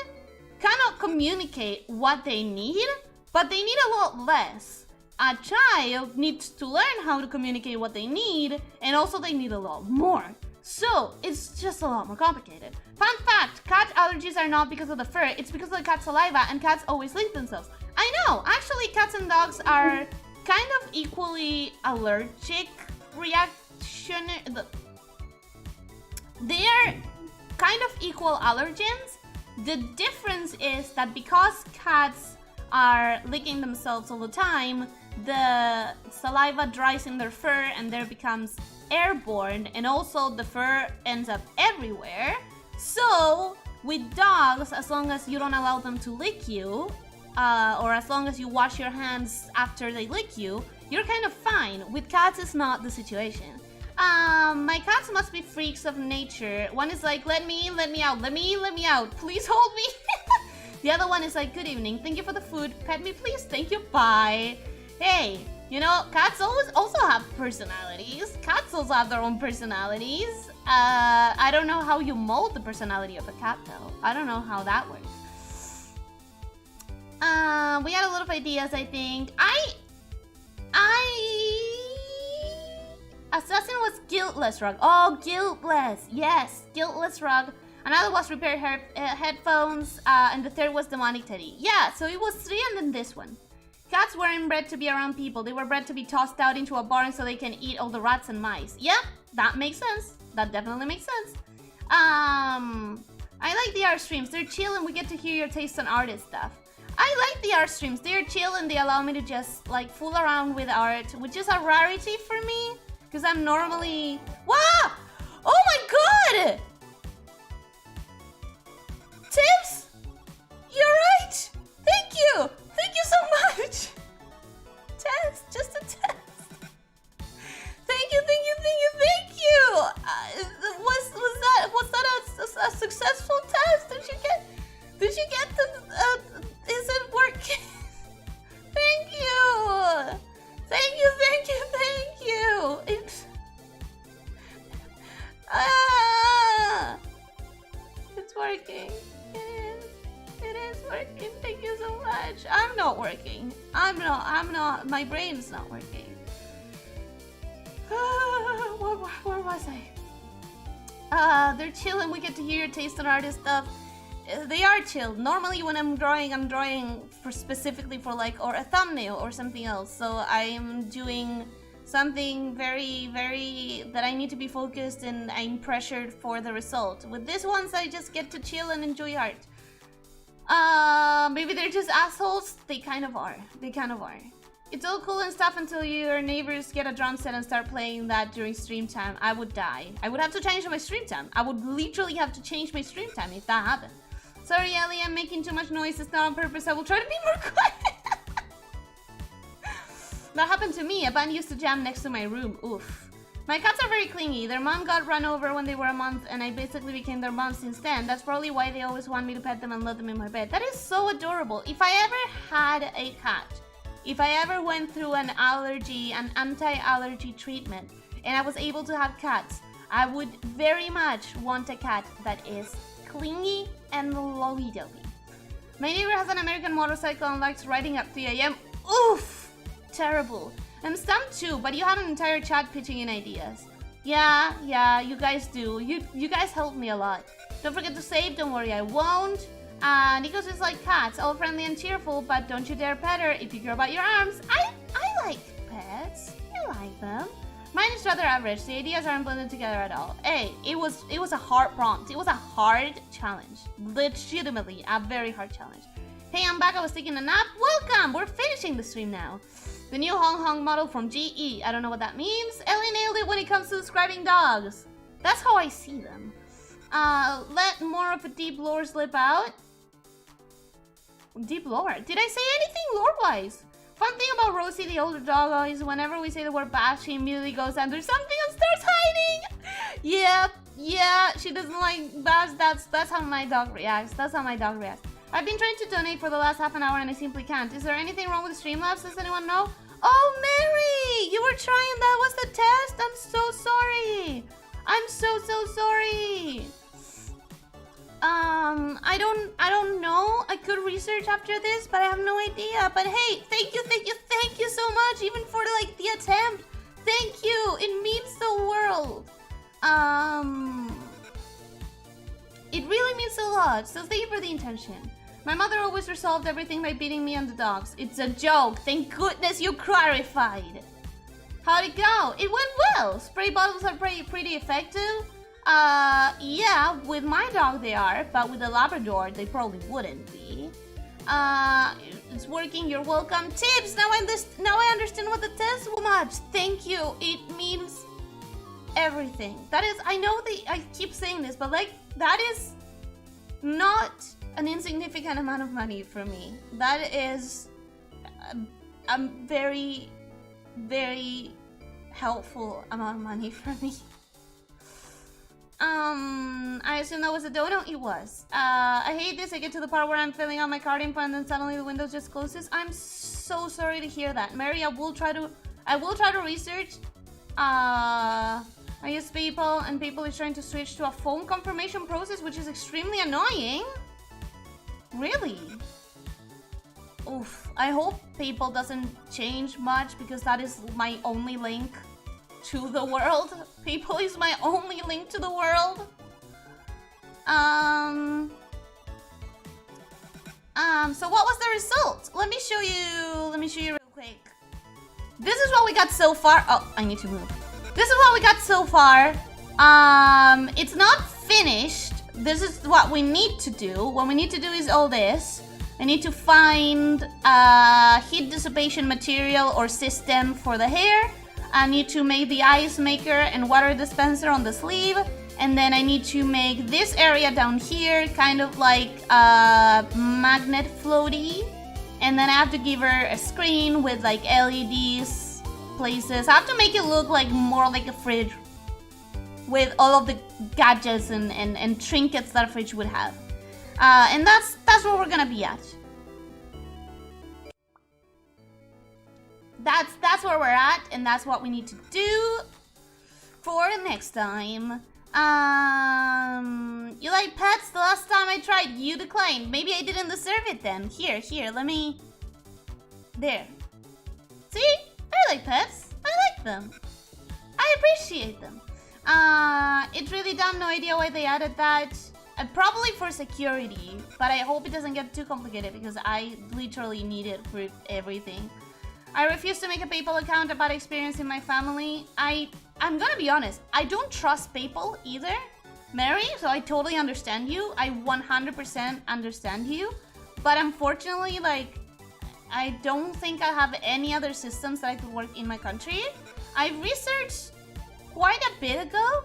cannot communicate what they need, but they need a lot less. A child needs to learn how to communicate what they need, and also they need a lot more. So, it's just a lot more complicated. Fun fact, cat allergies are not because of the fur, it's because of the cat's saliva, and cats always lick themselves. I know, actually cats and dogs are kind of equally allergic reaction. They're kind of equal allergens. The difference is that because cats are licking themselves all the time, the saliva dries in their fur and there becomes airborne, and also the fur ends up everywhere. So with dogs, as long as you don't allow them to lick you, or as long as you wash your hands after they lick you, you're kind of fine. With cats, it's not the situation. My cats must be freaks of nature. One is like, let me out, let me out, please hold me. The other one is like, good evening, thank you for the food, pet me please, thank you, bye. Hey, you know, cats also have personalities. Cats also have their own personalities. I don't know how you mold the personality of a cat though. I don't know how that works. We had a lot of ideas, I think. Assassin was guiltless rug. Oh, guiltless. Yes, guiltless rug. Another was repair headphones, and the third was demonic teddy. Yeah, so it was 3 and then this one. Cats weren't bred to be around people. They were bred to be tossed out into a barn so they can eat all the rats and mice. Yeah, that makes sense. That definitely makes sense. I like the art streams. They're chill and we get to hear your taste on artist stuff. I like the art streams. They're chill and they allow me to just like fool around with art, which is a rarity for me. Because I'm normally... Wow! Oh my god! Tips? You're right! Thank you! Thank you so much! Test, just a test. Thank you, thank you, thank you, thank you! Was that a successful test? Did you get the... is it working? Thank you! Thank you, thank you, thank you! It's working. It is working. Thank you so much. I'm not working. I'm not. My brain's not working. Where was I? They're chilling. We get to hear your taste on artist stuff. they are chill. Normally when I'm drawing specifically for like, or a thumbnail or something else. So I'm doing something very, that I need to be focused and I'm pressured for the result. With these ones, I just get to chill and enjoy art. Maybe they're just assholes. They kind of are. It's all cool and stuff until your neighbors get a drum set and start playing that during stream time. I would die. I would have to change my stream time. I would literally have to change my stream time if that happened. Sorry, Ellie, I'm making too much noise. It's not on purpose. I will try to be more quiet. That happened to me. A band used to jam next to my room. Oof. My cats are very clingy. Their mom got run over when they were a month, and I basically became their mom since then. That's probably why they always want me to pet them and let them in my bed. That is so adorable. If I ever had a cat, if I ever went through an anti-allergy treatment, and I was able to have cats, I would very much want a cat that is clingy and lovey-dovey. My neighbor has an American motorcycle and likes riding at 3 AM. Oof! Terrible. I'm stumped too, but you have an entire chat pitching in ideas. Yeah, you guys do. You guys help me a lot. Don't forget to save, don't worry, I won't. Nico's just like cats, all friendly and cheerful, but don't you dare pet her if you care about your arms. I like pets. I like them. Mine is rather average. The ideas aren't blended together at all. Hey, it was a hard prompt. It was a hard challenge. Legitimately, a very hard challenge. Hey, I'm back. I was taking a nap. Welcome! We're finishing the stream now. The new Hong Hong model from GE. I don't know what that means. Ellie nailed it when it comes to describing dogs. That's how I see them. Let more of a deep lore slip out. Deep lore? Did I say anything lore-wise? Fun thing about Rosie, the older dog, is whenever we say the word bash, she immediately goes under something and starts hiding. Yeah, she doesn't like bash. That's how my dog reacts. I've been trying to donate for the last half an hour and I simply can't. Is there anything wrong with Streamlabs? Does anyone know? Oh, Mary! You were trying, that was the test? I'm so sorry. I'm so sorry. I don't know. I could research after this, but I have no idea. But hey, thank you so much, even for like the attempt. Thank you. It means the world. It really means a lot. So thank you for the intention. My mother always resolved everything by beating me and the dogs. It's a joke. Thank goodness you clarified. How'd it go? It went well. Spray bottles are pretty effective. Yeah, with my dog they are, but with the Labrador they probably wouldn't be. It's working. You're welcome. Tips. Now I understand what the test was much. Thank you. It means everything. That is, I know I keep saying this, but like that is not an insignificant amount of money for me. That is a very, very helpful amount of money for me. I assume that was a dono? It was. I hate this. I get to the part where I'm filling out my card info and then suddenly the window just closes. I'm so sorry to hear that. Mary, I will try to research. I use PayPal and PayPal is trying to switch to a phone confirmation process, which is extremely annoying. Really? Oof. I hope PayPal doesn't change much because that is my only link to the world. PayPal is my only link to the world. So what was the result? Let me show you real quick. This is what we got so far. Oh, I need to move. This is what we got so far. It's not finished. This is what we need to do. What we need to do is all this. I need to find heat dissipation material or system for the hair. I need to make the ice maker and water dispenser on the sleeve. And then I need to make this area down here kind of like a magnet floaty. And then I have to give her a screen with like LEDs places. I have to make it look like more like a fridge with all of the gadgets and trinkets that a fridge would have. And that's where we're gonna be at. That's where we're at, and that's what we need to do for next time. You like pets? The last time I tried, you declined. Maybe I didn't deserve it then. Here, let me... There. See? I like pets. I like them. I appreciate them. It's really dumb. No idea why they added that. Probably for security, but I hope it doesn't get too complicated because I literally need it for everything. I refuse to make a PayPal account. A bad experience in my family. I'm gonna be honest, I don't trust PayPal either, Mary, so I totally understand you. I 100% understand you, but unfortunately, like, I don't think I have any other systems that I could work in my country. I researched quite a bit ago,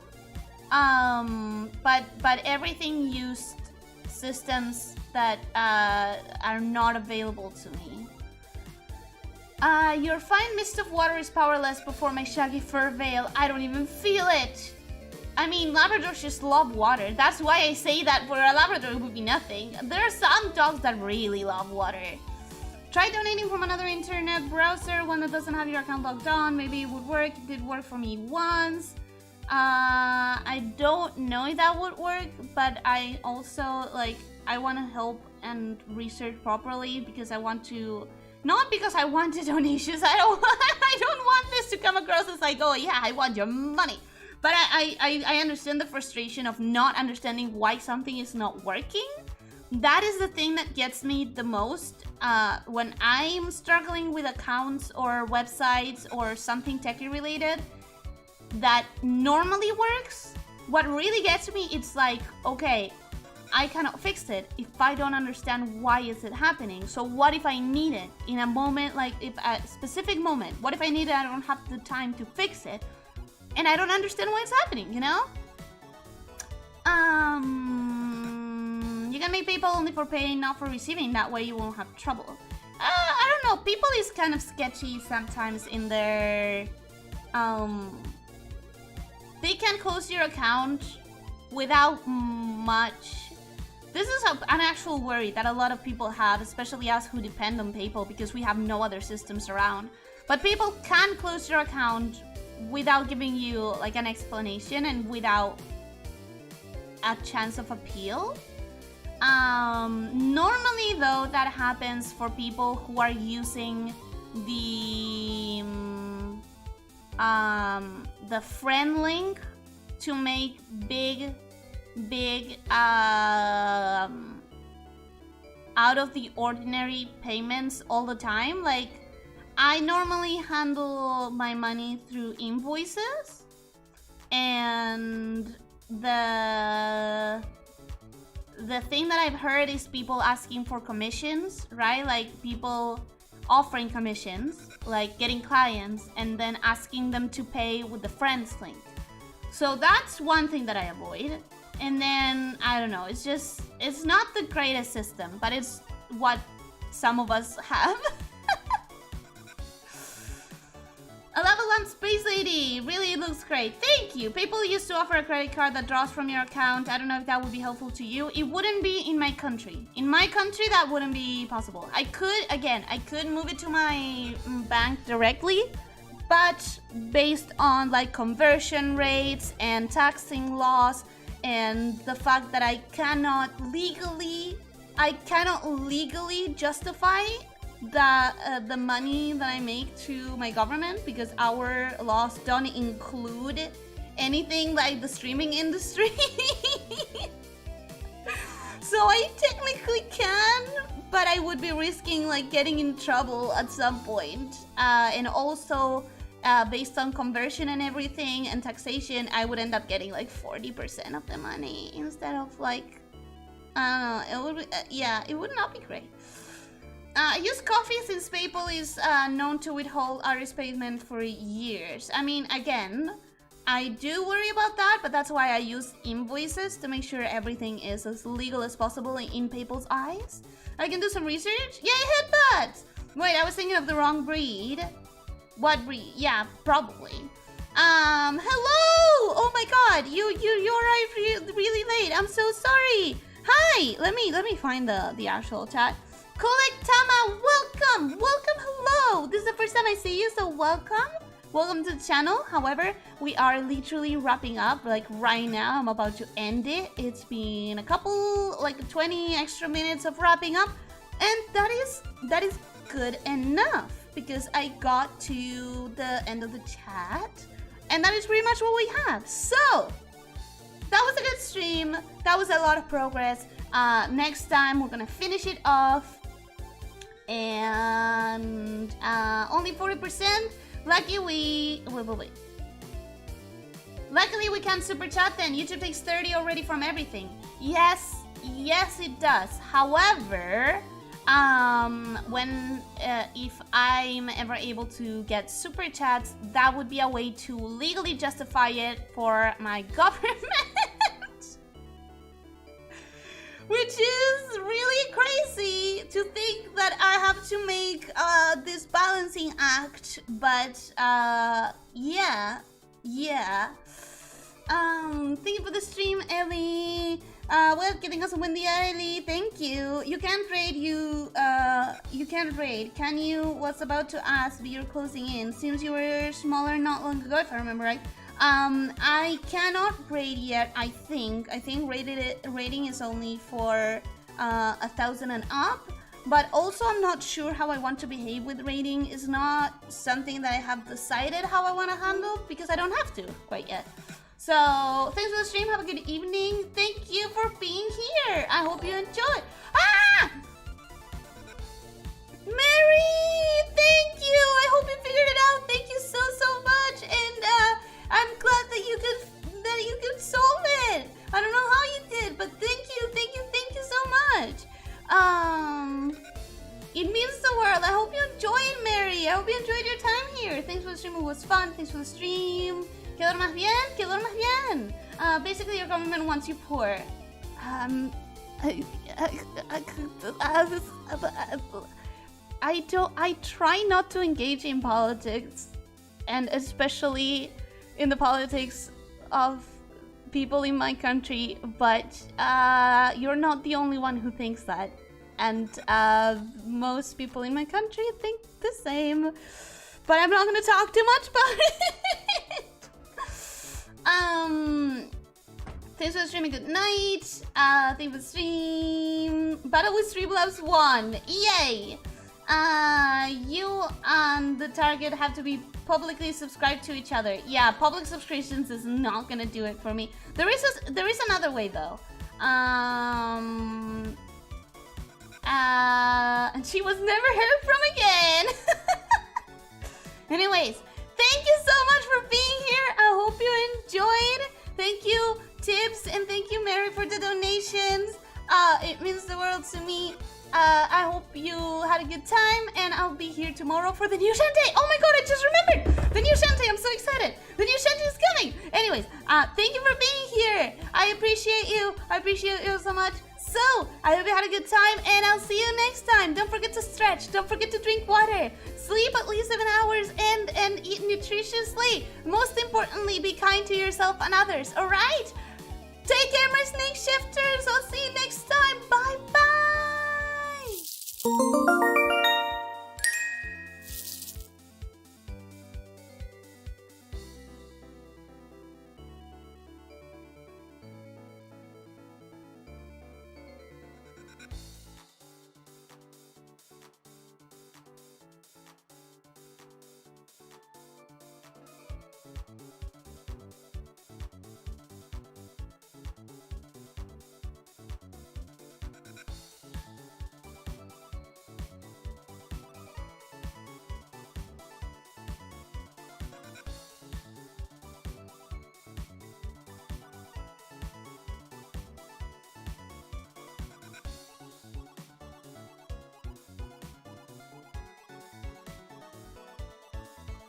but everything used systems that are not available to me. Your fine mist of water is powerless before my shaggy fur veil. I don't even feel it. I mean, Labradors just love water. That's why I say that for a Labrador it would be nothing. There are some dogs that really love water. Try donating from another internet browser, one that doesn't have your account logged on. Maybe it would work. It did work for me once. I don't know if that would work, but I also, like, I want to help and research properly because I want to... Not because I want the donations. I don't want this to come across as like, oh yeah, I want your money. But I understand the frustration of not understanding why something is not working. That is the thing that gets me the most when I'm struggling with accounts or websites or something techie related that normally works. What really gets me, it's like, okay, I cannot fix it if I don't understand why is it happening. So what if I need it in a moment, like if a specific moment, what if I need it, I don't have the time to fix it and I don't understand why it's happening, you know? You can make PayPal only for paying, not for receiving. That way you won't have trouble. I don't know, people is kind of sketchy sometimes in their, they can close your account without much. This is an actual worry that a lot of people have, especially us who depend on PayPal because we have no other systems around. But PayPal can close your account without giving you like an explanation and without a chance of appeal. Normally though, that happens for people who are using the friend link to make big out of the ordinary payments all the time. Like, I normally handle my money through invoices, and the thing that I've heard is people asking for commissions, right? Like people offering commissions, like getting clients and then asking them to pay with the friends link. So that's one thing that I avoid. And then, I don't know, it's not the greatest system, but it's what some of us have. A level 1 space lady, really looks great. Thank you. PayPal used to offer a credit card that draws from your account. I don't know if that would be helpful to you. It wouldn't be in my country. In my country, that wouldn't be possible. I could move it to my bank directly, but based on like conversion rates and taxing laws, and the fact that I cannot legally justify the money that I make to my government because our laws don't include anything like the streaming industry. So I technically can, but I would be risking like getting in trouble at some point. And also, based on conversion and everything and taxation, I would end up getting like 40% of the money instead of like, I don't know, it would be, yeah, it would not be great. I use coffee since PayPal is known to withhold Irish payment for years. I mean, again, I do worry about that, but that's why I use invoices to make sure everything is as legal as possible in PayPal's eyes. I can do some research. Yay, headbutts! Wait, I was thinking of the wrong breed. What breed? Yeah, probably. Hello! Oh my god, you arrived really late. I'm so sorry. Hi! Let me find the actual chat. Collectama, welcome! Welcome, hello! This is the first time I see you, so welcome. Welcome to the channel. However, we are literally wrapping up, like right now. I'm about to end it. It's been a couple, like 20 extra minutes of wrapping up. And that is good enough because I got to the end of the chat. And that is pretty much what we have. So, that was a good stream. That was a lot of progress. Next time we're gonna finish it off. And only 40%. Wait. Luckily we can super chat then. YouTube takes 30 already from everything. Yes, it does. However, if I'm ever able to get super chats, that would be a way to legally justify it for my government. Which is really crazy to think that I have to make this balancing act, but yeah. Thank you for the stream, Ellie. Well, que tengas un buen día, Ellie. Thank you. You can't raid. You can't raid. Can you? Was about to ask, but you're closing in. Seems you were smaller not long ago, if I remember right. I cannot raid yet. I think rating is only for 1,000 and up. But also, I'm not sure how I want to behave with rating. It's not something that I have decided how I want to handle because I don't have to quite yet. So, thanks for the stream. Have a good evening. Thank you for being here. I hope you enjoy. Ah! Mary, thank you. I hope you figured it out. Thank you so much. And I'm glad that you could solve it. I don't know how you did, but thank you so much. It means the world. I hope you enjoy it, Mary. I hope you enjoyed your time here. Thanks for the stream. It was fun. Thanks for the stream. Que duermas bien. Basically, your government wants you poor. I try not to engage in politics, and especially in the politics of people in my country, but you're not the only one who thinks that. And most people in my country think the same. But I'm not going to talk too much about it. Thanks for the stream and good night. Thanks for the stream. Battle with Streamlabs 1. Yay! You and the target have to be publicly subscribed to each other. Yeah, public subscriptions is not gonna do it for me. There is another way though. And she was never heard from again. Anyways, thank you so much for being here. I hope you enjoyed. Thank you, Tibbs, and thank you, Mary, for the donations. It means the world to me. I hope you had a good time, and I'll be here tomorrow for the new Shantae. Oh my god, I just remembered! The new Shantae, I'm so excited! The new Shantae is coming! Anyways, thank you for being here. I appreciate you. I appreciate you so much. So, I hope you had a good time, and I'll see you next time. Don't forget to stretch. Don't forget to drink water. Sleep at least 7 hours and eat nutritiously. Most importantly, be kind to yourself and others, alright? Take care, my snake shifters. I'll see you next time. Bye-bye.